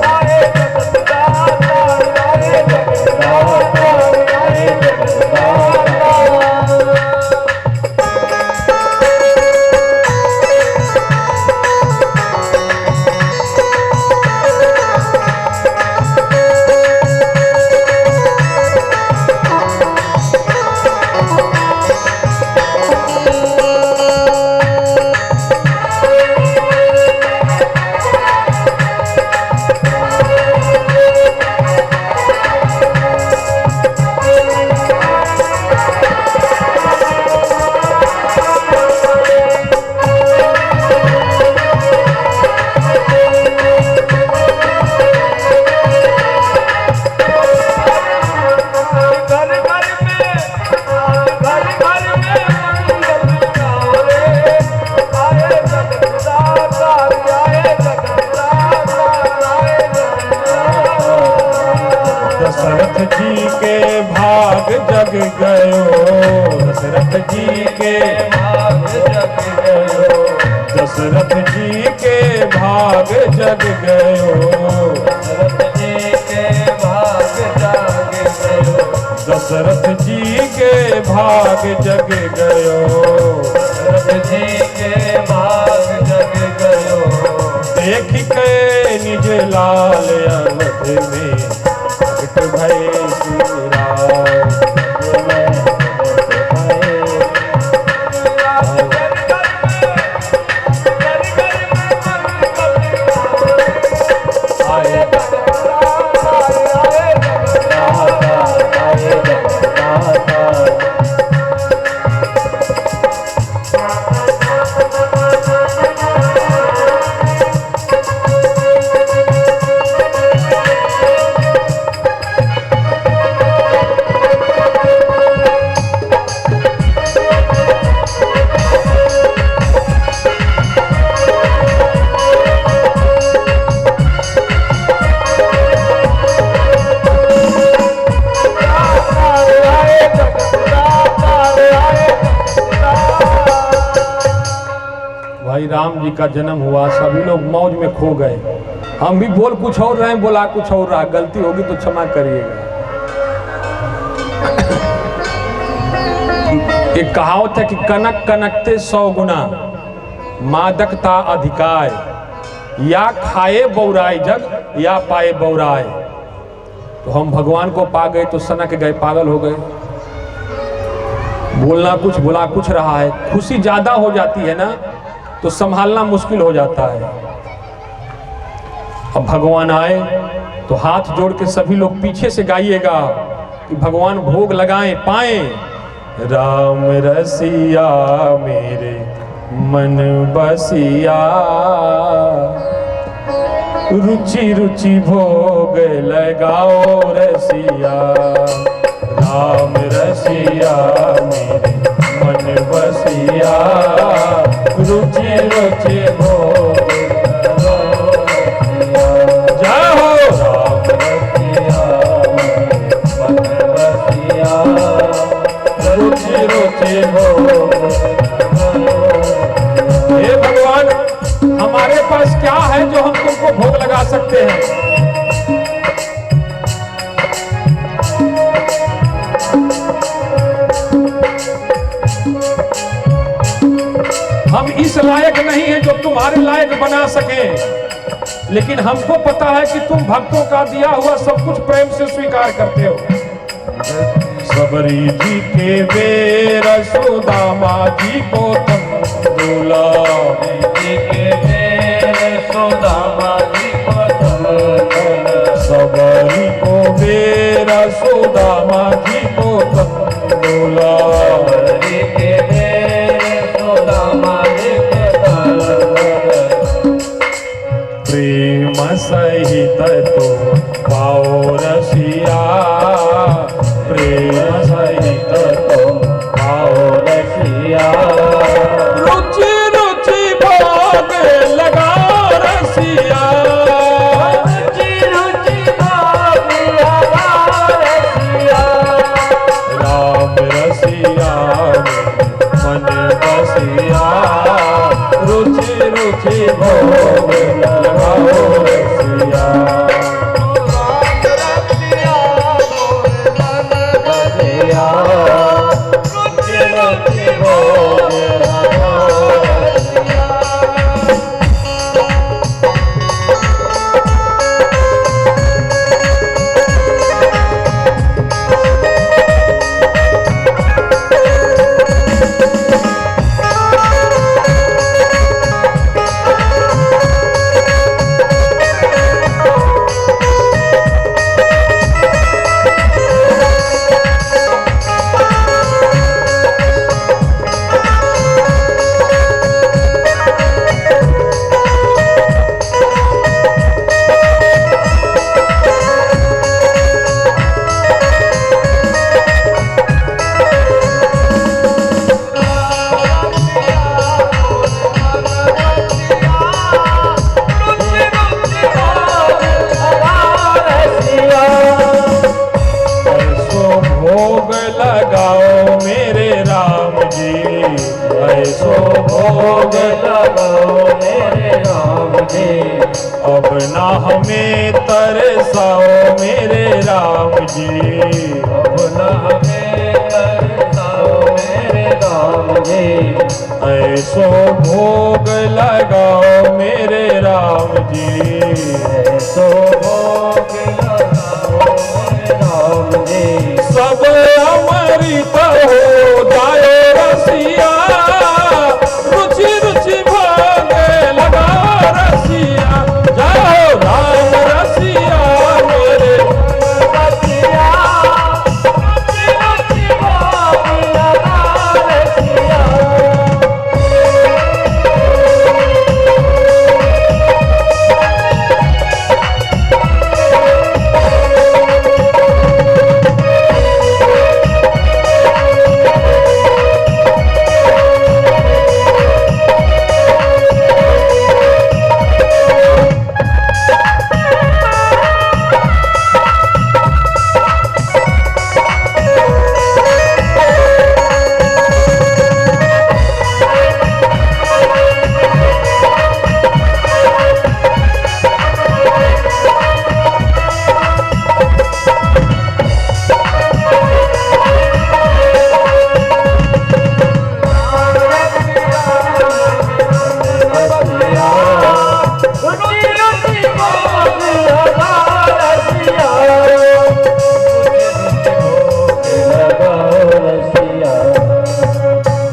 आए जगत दातार, आए जगत दातार, आए जगत दातार। भाग जग गयो, दशरथ जी के भाग जग गयो। देख के निज लाल अवध में प्रकट भय श्री राम। राम जी का जन्म हुआ, सभी लोग मौज में खो गए। हम भी बोल कुछ और रहे, बोला कुछ और रहा। गलती होगी तो क्षमा करिएगा। एक कहावत है कि कनक कनकते 100 गुना, मादकता अधिकाय, या खाए बौराए जग या पाए बौराए। तो हम भगवान को पा गए तो सनक गए, पागल हो गए। बोलना कुछ बोला कुछ रहा है। खुशी ज्यादा हो जाती है ना तो संभालना मुश्किल हो जाता है। अब भगवान आए तो हाथ जोड़ के सभी लोग पीछे से गाइएगा कि भगवान भोग लगाएं पाएं। राम रसिया मेरे मन बसिया, रुचि रुचि भोग लगाओ रसिया। राम रसिया मेरे मन बसिया, रुचि रुचि भोग जय हो। राम रसिया मन बसिया, रुचि रुचि भोग। हे भगवान, हमारे पास क्या है जो हम तुमको भोग लगा सकते हैं? हम इस लायक नहीं हैं जो तुम्हारे लायक बना सके, लेकिन हमको पता है कि तुम भक्तों का दिया हुआ सब कुछ प्रेम से स्वीकार करते हो। सबरी जी के बेर सुदामा जी को तुम दूला, जी के बेर सुदामा जी को तुम दूला। सबरी को बेर सुदामा जी को तुम दूला, सबरी के बेर सुदामा जी को तुम दूला। प्रेम सहित तो पाओ रसिया, प्रेम सहित तो पाओ रसिया। रुचि रुचि भोग लगा रसिया, रुचि रुचि भोग लगा रसिया। राम रसिया मन बसिया, रुचि रुचि भोग लगाओ रसिया। भोग लगाओ मेरे राम जी, अब ना हमें तरसाओ मेरे राम जी, अब न हमें तरसाओ राम जी। ऐसो भोग लगाओ मेरे राम जी। ऐसो भोग लगाओ मेरे राम जी। सब अमृत हो जाए रसिया, रुचि रुचि भोग लगाओ रसिया। जाओ राम रसिया मेरे रसिया, रुचि रुचि भोग लगाओ रसिया।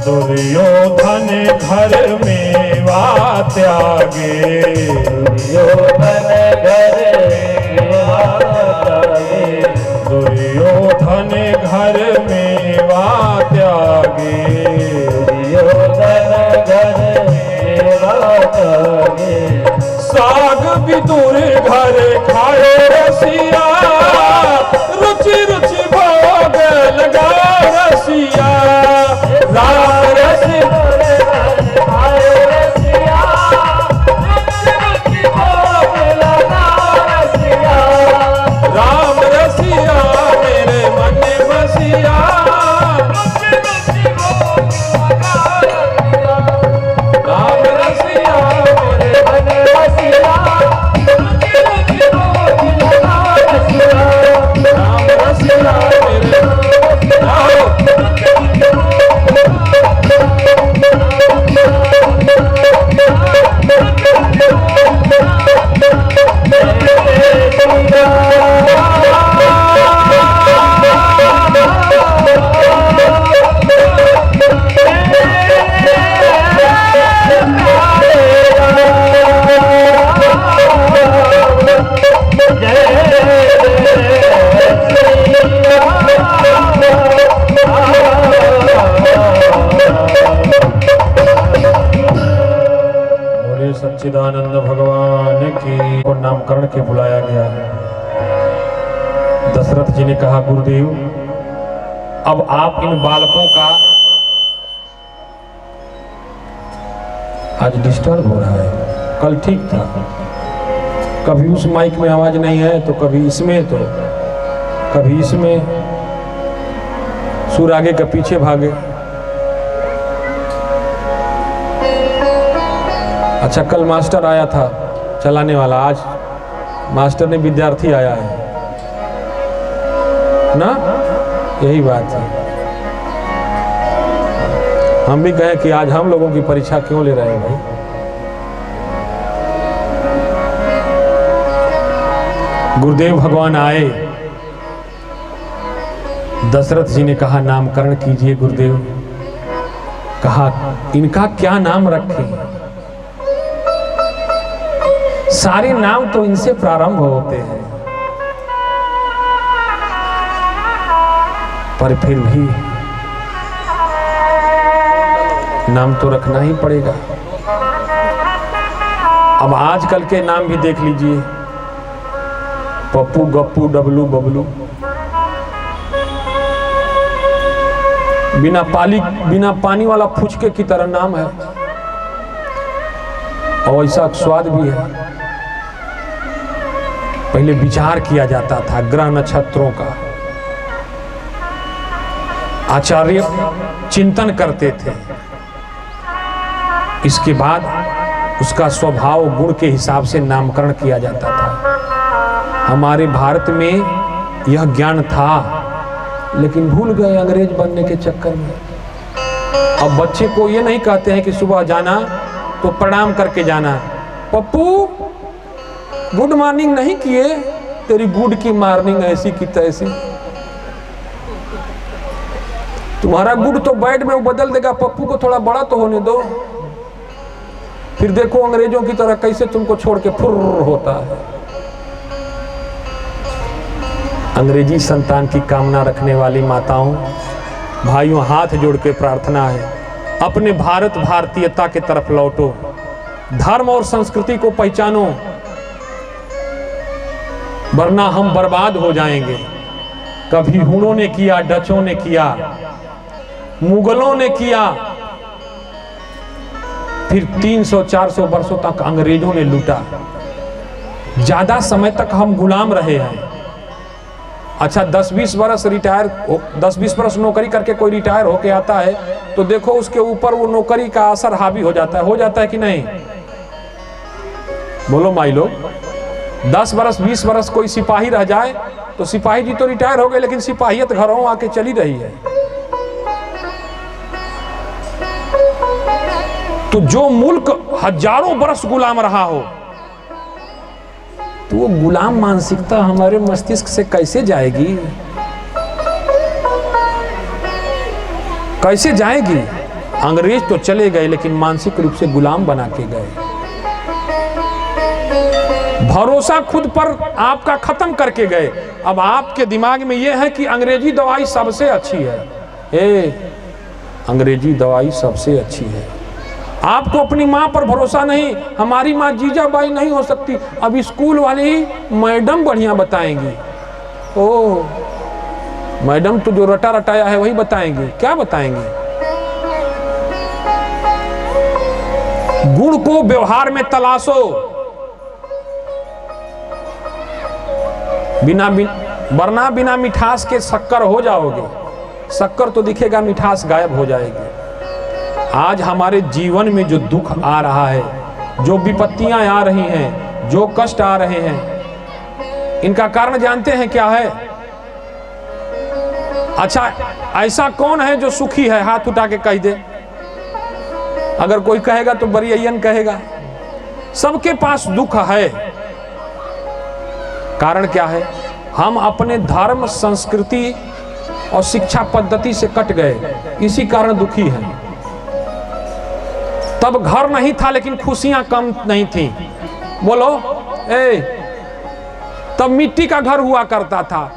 दुर्योधन घर में वा त्यागे, दुर्योधन घर मेवा त्यागे। दुर्योधन घर में वा त्यागे। दुर्योधन घर मेवा त्यागे। साग विदुर घर खाए रसिया, रुचि रुचि भोग लगा रसिया। राम रसिया आए रसिया, रुचि रुचि भोग लगा रसिया। राम रसिया मेरे मन बसिया। रुचि रुचि भोग लगा रसिया। राम रसिया मेरे मन रसिया, रुचि रुचि भोग लगा रसिया। राम रसिया मेरे आओ। बोले सच्चिदानंद भगवान की। को नामकरण के बुलाया गया। दशरथ जी ने कहा गुरुदेव अब आप इन बालकों का, आज डिस्टर्ब हो रहा है, कल ठीक था, कभी उस माइक में आवाज नहीं है तो कभी इसमें, तो कभी इसमें, सुर आगे का पीछे भागे। अच्छा कल मास्टर आया था चलाने वाला, आज मास्टर ने विद्यार्थी आया है ना, यही बात है। हम भी कहें कि आज हम लोगों की परीक्षा क्यों ले रहे हैं भाई। गुरुदेव भगवान आए, दशरथ जी ने कहा नामकरण कीजिए गुरुदेव। कहा इनका क्या नाम रखें, सारे नाम तो इनसे प्रारंभ होते हैं, पर फिर भी नाम तो रखना ही पड़ेगा। अब आजकल के नाम भी देख लीजिए, पप्पू, गप्पू, डबलू, बबलू, बिना पानी वाला फुचके की तरह नाम है, और ऐसा स्वाद भी है। पहले विचार किया जाता था ग्रह नक्षत्रों का, आचार्य चिंतन करते थे, इसके बाद उसका स्वभाव गुण के हिसाब से नामकरण किया जाता था। हमारे भारत में यह ज्ञान था, लेकिन भूल गए अंग्रेज बनने के चक्कर में। अब बच्चे को ये नहीं कहते हैं कि सुबह जाना तो प्रणाम करके जाना, पप्पू गुड मॉर्निंग नहीं किए, तेरी गुड की मॉर्निंग ऐसी की तैसी। तुम्हारा गुड तो बैड में वो बदल देगा, पप्पू को थोड़ा बड़ा तो होने दो। फिर देखो अंग्रेजों की तरह कैसे तुमको छोड़ के फुर होता है। अंग्रेजी संतान की कामना रखने वाली माताओं भाइयों, हाथ जोड़ के प्रार्थना है, अपने भारत भारतीयता के तरफ लौटो, धर्म और संस्कृति को पहचानो, वरना हम बर्बाद हो जाएंगे। कभी हुनों ने किया, डचों ने किया, मुगलों ने किया, फिर 300-400 वर्षों तक अंग्रेजों ने लूटा। ज्यादा समय तक हम गुलाम रहे हैं। अच्छा 10-20 वर्ष 10-20 वर्ष नौकरी करके कोई रिटायर होके आता है तो देखो उसके ऊपर वो नौकरी का असर हावी हो जाता है कि नहीं? बोलो माई लोग। 10 वर्ष 20 वर्ष कोई सिपाही रह जाए तो सिपाही जी तो रिटायर हो गए, लेकिन सिपाहियत घरों आके चली रही है। तो जो मुल्क हजारों वर्ष गुलाम रहा हो तो वो गुलाम मानसिकता हमारे मस्तिष्क से कैसे जाएगी? कैसे जाएगी? अंग्रेज तो चले गए लेकिन मानसिक रूप से गुलाम बना के गए। भरोसा खुद पर आपका खत्म करके गए। अब आपके दिमाग में यह है कि अंग्रेजी दवाई सबसे अच्छी है। अंग्रेजी दवाई सबसे अच्छी है। आपको अपनी माँ पर भरोसा नहीं, हमारी माँ जीजाबाई नहीं हो सकती, अब स्कूल वाली मैडम बढ़िया बताएंगी। ओह मैडम तो जो रटा रटाया है वही बताएंगे। क्या बताएंगे? गुण को व्यवहार में तलाशो, वरना बिना मिठास के शक्कर हो जाओगे। शक्कर तो दिखेगा, मिठास गायब हो जाएगी। आज हमारे जीवन में जो दुख आ रहा है, जो विपत्तियां आ रही हैं, जो कष्ट आ रहे हैं, इनका कारण जानते हैं क्या है? अच्छा ऐसा कौन है जो सुखी है? हाथ उठा के कह दे। अगर कोई कहेगा तो बरियन कहेगा। सबके पास दुख है। कारण क्या है? हम अपने धर्म, संस्कृति और शिक्षा पद्धति से कट गए, इसी कारण दुखी हैं। तब घर नहीं था लेकिन खुशियां कम नहीं थी। बोलो तब मिट्टी का घर हुआ करता था।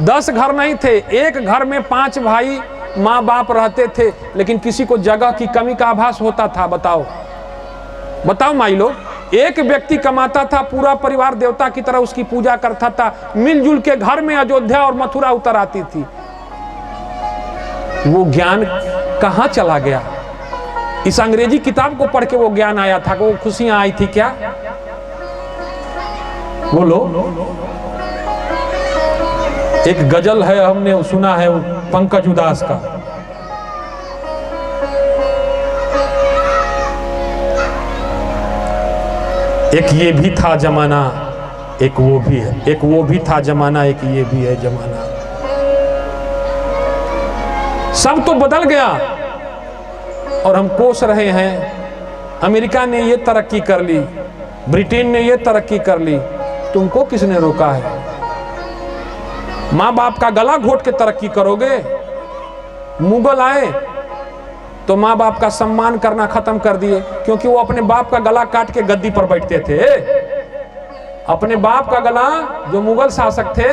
10 घर नहीं थे, एक घर में 5 भाई माँ बाप रहते थे, लेकिन किसी को जगह की कमी का आभास होता था। बताओ माई लोग। एक व्यक्ति कमाता था, पूरा परिवार देवता की तरह उसकी पूजा करता था, मिलजुल के घर में अयोध्या और मथुरा उतर आती थी। वो ज्ञान कहां चला गया? इस अंग्रेजी किताब को पढ़ के वो ज्ञान आया था कि वो खुशियां आई थी क्या? बोलो। एक गजल है, हमने सुना है पंकज उदास का, एक ये भी था जमाना, एक वो भी है, एक वो भी था जमाना, एक ये भी है जमाना। सब तो बदल गया और हम कोस रहे हैं। अमेरिका ने ये तरक्की कर ली, ब्रिटेन ने ये तरक्की कर ली, तुमको किसने रोका है? माँ बाप का गला घोट के तरक्की करोगे? मुगल आए तो माँ बाप का सम्मान करना खत्म कर दिए, क्योंकि वो अपने बाप का गला काट के गद्दी पर बैठते थे। अपने बाप का गला, जो मुगल शासक थे,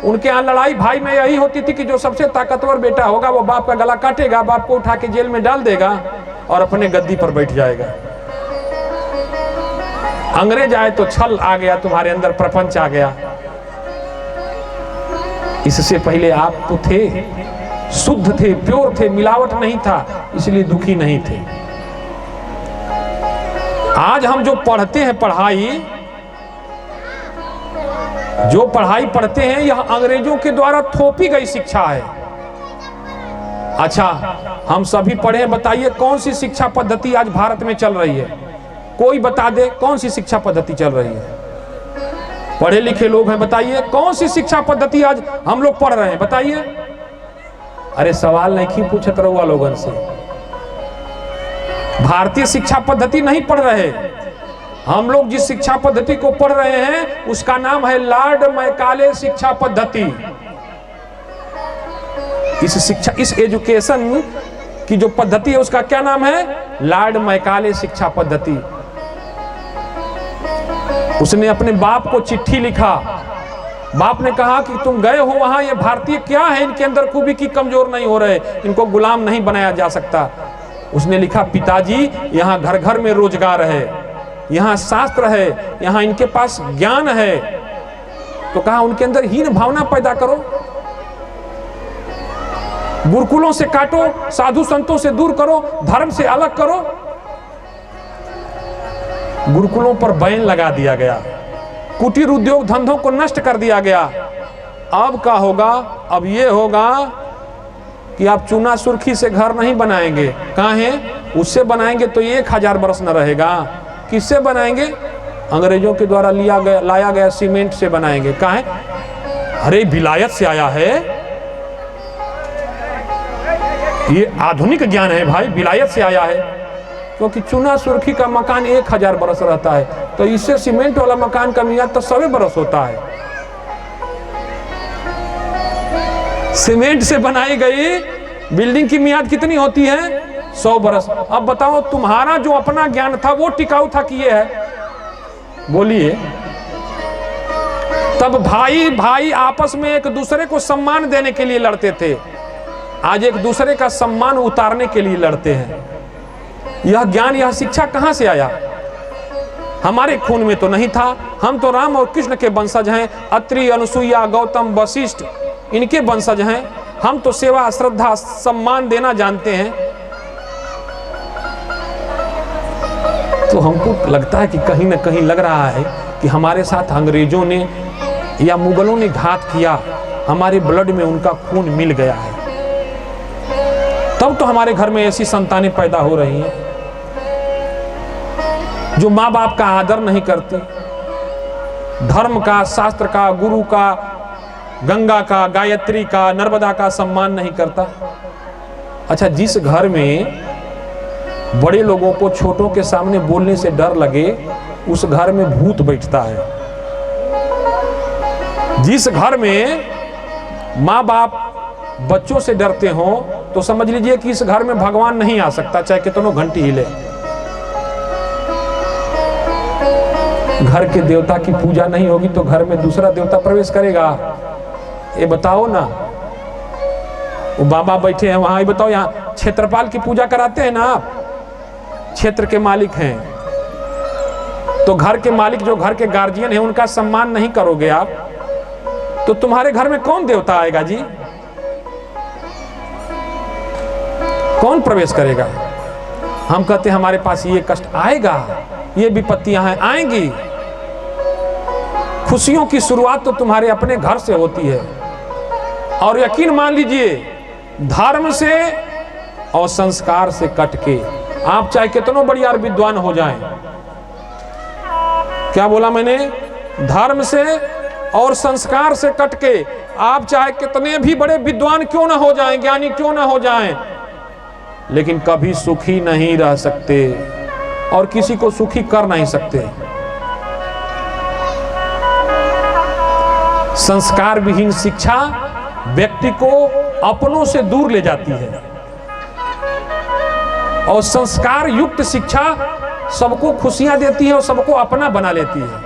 उनके यहाँ लड़ाई भाई में यही होती थी कि जो सबसे ताकतवर बेटा होगा वो बाप का गला काटेगा, बाप को उठा के जेल में डाल देगा और अपने गद्दी पर बैठ जाएगा। अंग्रेज आए तो छल आ गया, तुम्हारे अंदर प्रपंच आ गया। इससे पहले आप तो थे, शुद्ध थे, प्योर थे, मिलावट नहीं था, इसलिए दुखी नहीं थे। आज हम जो पढ़ते हैं जो पढ़ाई पढ़ते हैं, यह अंग्रेजों के द्वारा थोपी गई शिक्षा है। अच्छा हम सभी पढ़े, बताइए कौन सी शिक्षा पद्धति आज भारत में चल रही है? कोई बता दे कौन सी शिक्षा पद्धति चल रही है? पढ़े लिखे लोग हैं, बताइए कौन सी शिक्षा पद्धति आज हम लोग पढ़ रहे हैं? बताइए। अरे सवाल नहीं पूछत रहुआ लोगन से, भारतीय शिक्षा पद्धति नहीं पढ़ रहे हम लोग। जिस शिक्षा पद्धति को पढ़ रहे हैं उसका नाम है लॉर्ड मैकाले शिक्षा पद्धति। इस एजुकेशन की जो पद्धति है उसका क्या नाम है? लॉर्ड मैकाले शिक्षा पद्धति। उसने अपने बाप को चिट्ठी लिखा। बाप ने कहा कि तुम गए हो वहां, ये भारतीय क्या है, इनके अंदर खूबी की कमजोर नहीं हो रहे, इनको गुलाम नहीं बनाया जा सकता। उसने लिखा, पिताजी यहाँ घर घर में रोजगार है, यहाँ शास्त्र है, यहाँ इनके पास ज्ञान है, तो कहा उनके अंदर हीन भावना पैदा करो, गुरुकुलों से काटो, साधु संतों से दूर करो, धर्म से अलग करो। गुरुकुलों पर बैन लगा दिया गया, कुटीर उद्योग धंधों को नष्ट कर दिया गया। अब क्या होगा? अब ये होगा कि आप चूना सुर्खी से घर नहीं बनाएंगे। कहाँ है? उससे बनाएंगे तो 1000 बरस न रहेगा। किससे बनाएंगे? अंग्रेजों के द्वारा लाया गया सीमेंट से बनाएंगे। कहाँ है? अरे विलायत से आया है, ये आधुनिक ज्ञान है भाई, विलायत से आया है। क्योंकि चूना सुर्खी का मकान 1000 बरस रहता है, तो इससे सीमेंट वाला मकान का मियाद तो 100 बरस होता है। सीमेंट से बनाई गई बिल्डिंग की मियाद कितनी होती है? 100 बरस। अब बताओ तुम्हारा जो अपना ज्ञान था वो टिकाऊ था कि ये है? बोलिए। तब भाई भाई आपस में एक दूसरे को सम्मान देने के लिए लड़ते थे, आज एक दूसरे का सम्मान उतारने के लिए लड़ते हैं। यह ज्ञान, यह शिक्षा कहां से आया? हमारे खून में तो नहीं था। हम तो राम और कृष्ण के वंशज हैं, अत्रि, अनुसुईया, गौतम, वशिष्ठ, इनके वंशज हैं। हम तो सेवा, श्रद्धा, सम्मान देना जानते हैं। तो हमको लगता है कि कहीं ना कहीं लग रहा है कि हमारे साथ अंग्रेजों ने या मुगलों ने घात किया, हमारे ब्लड में उनका खून मिल गया है। तब तो हमारे घर में ऐसी संतानें पैदा हो रही हैं जो माँ बाप का आदर नहीं करती, धर्म का, शास्त्र का, गुरु का, गंगा का, गायत्री का, नर्मदा का सम्मान नहीं करता। अच्छा, जिस घर में बड़े लोगों को छोटों के सामने बोलने से डर लगे, उस घर में भूत बैठता है। जिस घर में माँ बाप बच्चों से डरते हो तो समझ लीजिए कि इस घर में भगवान नहीं आ सकता, चाहे कितनों घंटी हिले। घर के देवता की पूजा नहीं होगी तो घर में दूसरा देवता प्रवेश करेगा? ये बताओ ना। वो बाबा बैठे हैं वहां, ये बताओ, यहाँ क्षेत्रपाल की पूजा कराते हैं ना आप? क्षेत्र के मालिक हैं, तो घर के मालिक जो घर के गार्जियन हैं उनका सम्मान नहीं करोगे आप, तो तुम्हारे घर में कौन देवता आएगा जी? कौन प्रवेश करेगा? हम कहते हैं हमारे पास ये कष्ट आएगा, ये विपत्तियां हैं, आएंगी। खुशियों की शुरुआत तो तुम्हारे अपने घर से होती है। और यकीन मान लीजिए, धर्म से और संस्कार से कट के आप चाहे कितनों बढ़िया विद्वान हो जाएं, क्या बोला मैंने? धर्म से और संस्कार से कट के आप चाहे कितने भी बड़े विद्वान क्यों ना हो जाएं, ज्ञानी क्यों ना हो जाएं, लेकिन कभी सुखी नहीं रह सकते और किसी को सुखी कर नहीं सकते। संस्कार विहीन शिक्षा व्यक्ति को अपनों से दूर ले जाती है और संस्कार युक्त शिक्षा सबको खुशियां देती है और सबको अपना बना लेती है।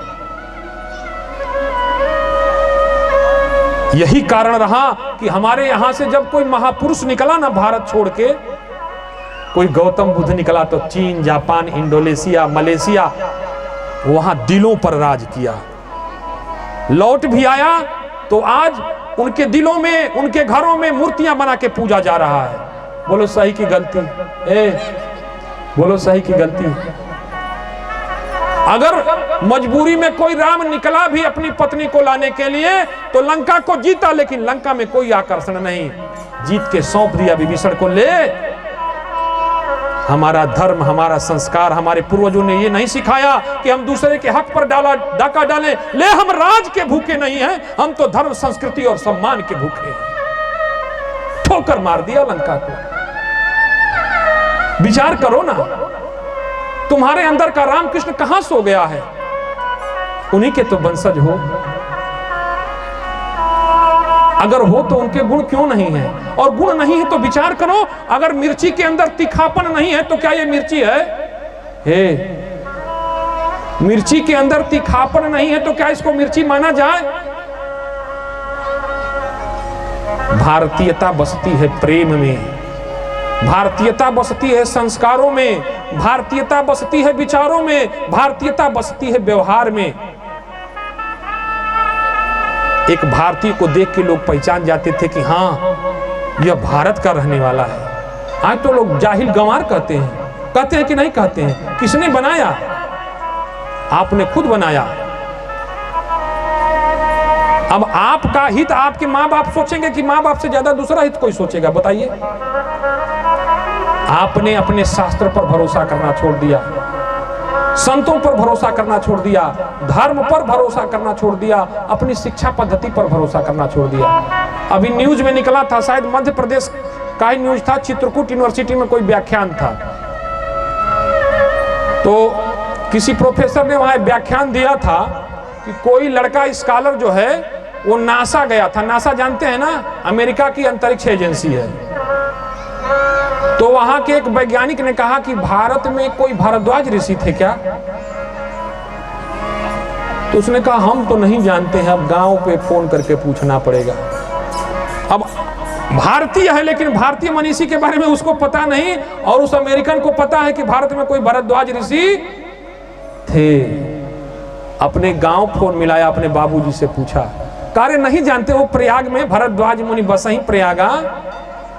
यही कारण रहा कि हमारे यहां से जब कोई महापुरुष निकला ना भारत छोड़ के, कोई गौतम बुद्ध निकला तो चीन, जापान, इंडोनेशिया, मलेशिया, वहां दिलों पर राज किया। लौट भी आया तो आज उनके दिलों में, उनके घरों में मूर्तियां बना के पूजा जा रहा है। बोलो सही की गलती? बोलो सही की गलती? अगर मजबूरी में कोई राम निकला भी अपनी पत्नी को लाने के लिए तो लंका को जीता, लेकिन लंका में कोई आकर्षण नहीं, जीत के सौंप दिया विभीषण को। ले, हमारा धर्म, हमारा संस्कार, हमारे पूर्वजों ने ये नहीं सिखाया कि हम दूसरे के हक पर डाका डालें। ले, हम राज के भूखे नहीं हैं, हम तो धर्म, संस्कृति और सम्मान के भूखे हैं। ठोकर मार दिया लंका को। विचार करो ना, तुम्हारे अंदर का रामकृष्ण कहां सो गया है? उन्हीं के तो वंशज हो। अगर हो तो उनके गुण क्यों नहीं है? और गुण नहीं है तो विचार करो, अगर मिर्ची के अंदर तीखापन नहीं है तो क्या ये मिर्ची है? हे, मिर्ची के अंदर तीखापन नहीं है तो क्या इसको मिर्ची माना जाए? भारतीयता बसती है प्रेम में, भारतीयता बसती है संस्कारों में, भारतीयता बसती है विचारों में, भारतीयता बसती है व्यवहार में। एक भारतीय को देख के लोग पहचान जाते थे कि हाँ, यह भारत का रहने वाला है। आज तो लोग जाहिल गंवार कहते हैं कि नहीं कहते हैं? किसने बनाया? आपने खुद बनाया। अब आपका हित आपके माँ बाप सोचेंगे कि माँ बाप से ज्यादा दूसरा हित कोई सोचेगा? बताइए। आपने अपने शास्त्र पर भरोसा करना छोड़ दिया, संतों पर भरोसा करना छोड़ दिया, धर्म पर भरोसा करना छोड़ दिया, अपनी शिक्षा पद्धति पर भरोसा करना छोड़ दिया। अभी न्यूज में निकला था, शायद मध्य प्रदेश का ही न्यूज था, चित्रकूट यूनिवर्सिटी में कोई व्याख्यान था, तो किसी प्रोफेसर ने वहां व्याख्यान दिया था कि कोई लड़का स्कॉलर जो है वो नासा गया था। नासा जानते हैं ना, अमेरिका की अंतरिक्ष एजेंसी है। तो वहां के एक वैज्ञानिक ने कहा कि भारत में कोई भारद्वाज ऋषि थे क्या? तो उसने कहा हम तो नहीं जानते हैं, अब गांव पे फोन करके पूछना पड़ेगा। अब भारतीय है लेकिन भारतीय मनीषी के बारे में उसको पता नहीं, और उस अमेरिकन को पता है कि भारत में कोई भारद्वाज ऋषि थे। अपने गांव फोन मिलाया, अपने बाबूजी से पूछा, कार्य नहीं जानते वो प्रयाग में भरद्वाज मुनि बसहि प्रयागा,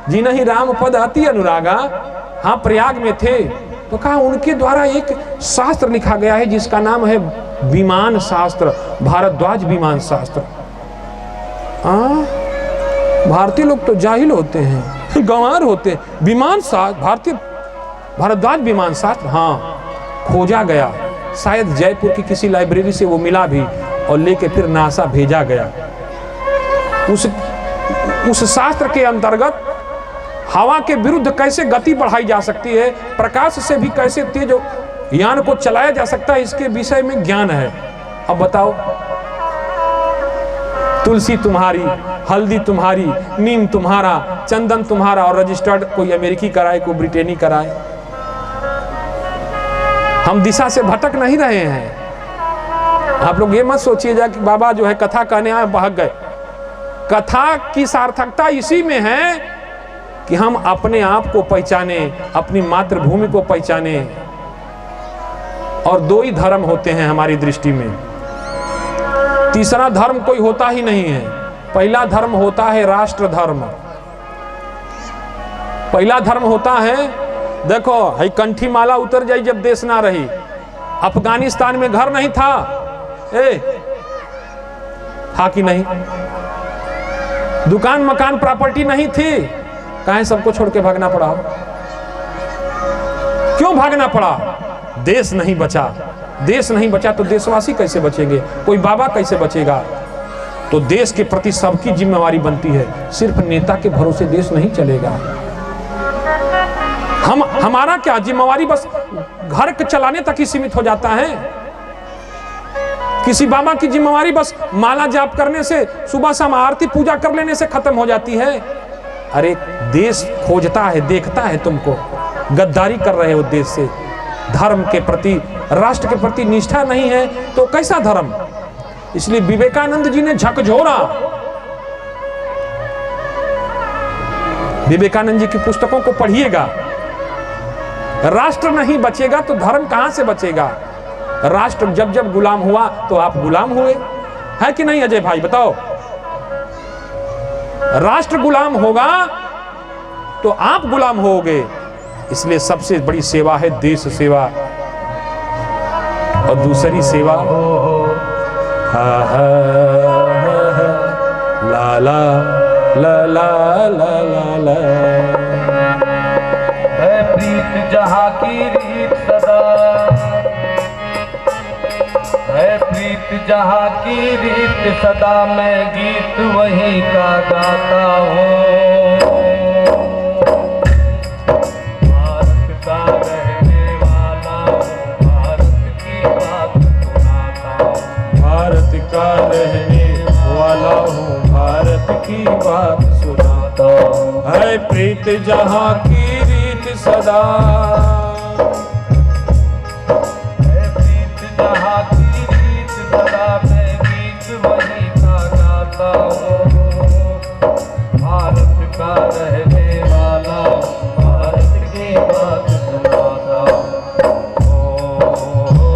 जी नहीं राम पद अति अनुरागा। हाँ, प्रयाग में थे। तो कहा उनके द्वारा एक शास्त्र लिखा गया है जिसका नाम है विमान शास्त्र, भारद्वाज विमान शास्त्र। भारतीय लोग तो जाहिल होते हैं, गंवार होते हैं। विमान शास्त्र, भारतीय भारद्वाज विमान शास्त्र, हाँ, खोजा गया। शायद जयपुर की किसी लाइब्रेरी से वो मिला भी और लेके फिर नासा भेजा गया। उस शास्त्र के अंतर्गत हवा के विरुद्ध कैसे गति बढ़ाई जा सकती है, प्रकाश से भी कैसे तेज यान को चलाया जा सकता है, इसके विषय में ज्ञान है। अब बताओ, तुलसी तुम्हारी, हल्दी तुम्हारी, नीम तुम्हारा, चंदन तुम्हारा, और रजिस्टर्ड कोई अमेरिकी कराए, कोई ब्रिटेनी कराए। हम दिशा से भटक नहीं रहे हैं। आप लोग ये मत सोचिएगा कि बाबा जो है कथा कहने आए बहक गए। कथा की सार्थकता इसी में है कि हम अपने आप को पहचाने, अपनी मातृभूमि को पहचाने। और दो ही धर्म होते हैं हमारी दृष्टि में, तीसरा धर्म कोई होता ही नहीं है। पहला धर्म होता है राष्ट्र धर्म। पहला धर्म होता है, देखो है कंठी माला उतर जाई जब देश ना रही। अफगानिस्तान में घर नहीं था, था कि नहीं? दुकान मकान प्रॉपर्टी नहीं थी, काहे सबको छोड़ के भागना पड़ा? क्यों भागना पड़ा? देश नहीं बचा। देश नहीं बचा तो देशवासी कैसे बचेंगे? कोई बाबा कैसे बचेगा? तो देश के प्रति सबकी जिम्मेवारी बनती है, सिर्फ नेता के भरोसे देश नहीं चलेगा। हमारा क्या जिम्मेवारी बस घर के चलाने तक ही सीमित हो जाता है। किसी बाबा की जिम्मेवारी बस माला जाप करने से, सुबह शाम आरती पूजा कर लेने से खत्म हो जाती है। अरे देश खोजता है, देखता है तुमको, गद्दारी कर रहे हो देश से, धर्म के प्रति, राष्ट्र के प्रति निष्ठा नहीं है तो कैसा धर्म? इसलिए विवेकानंद जी ने झकझोरा। विवेकानंद जी की पुस्तकों को पढ़िएगा। राष्ट्र नहीं बचेगा तो धर्म कहां से बचेगा? राष्ट्र जब जब गुलाम हुआ तो आप गुलाम हुए, है कि नहीं अजय भाई? बताओ। राष्ट्र गुलाम होगा तो आप गुलाम होगे। इसलिए सबसे बड़ी सेवा है देश सेवा, और दूसरी सेवा ला ला ला ला ला ला ला। है प्रीत जहाँ की रीत सदा, है प्रीत जहाँ की रीत सदा, मैं गीत वहीं का गाता हूँ। की बात सुनाता है, प्रीत जहाँ की रीत सदा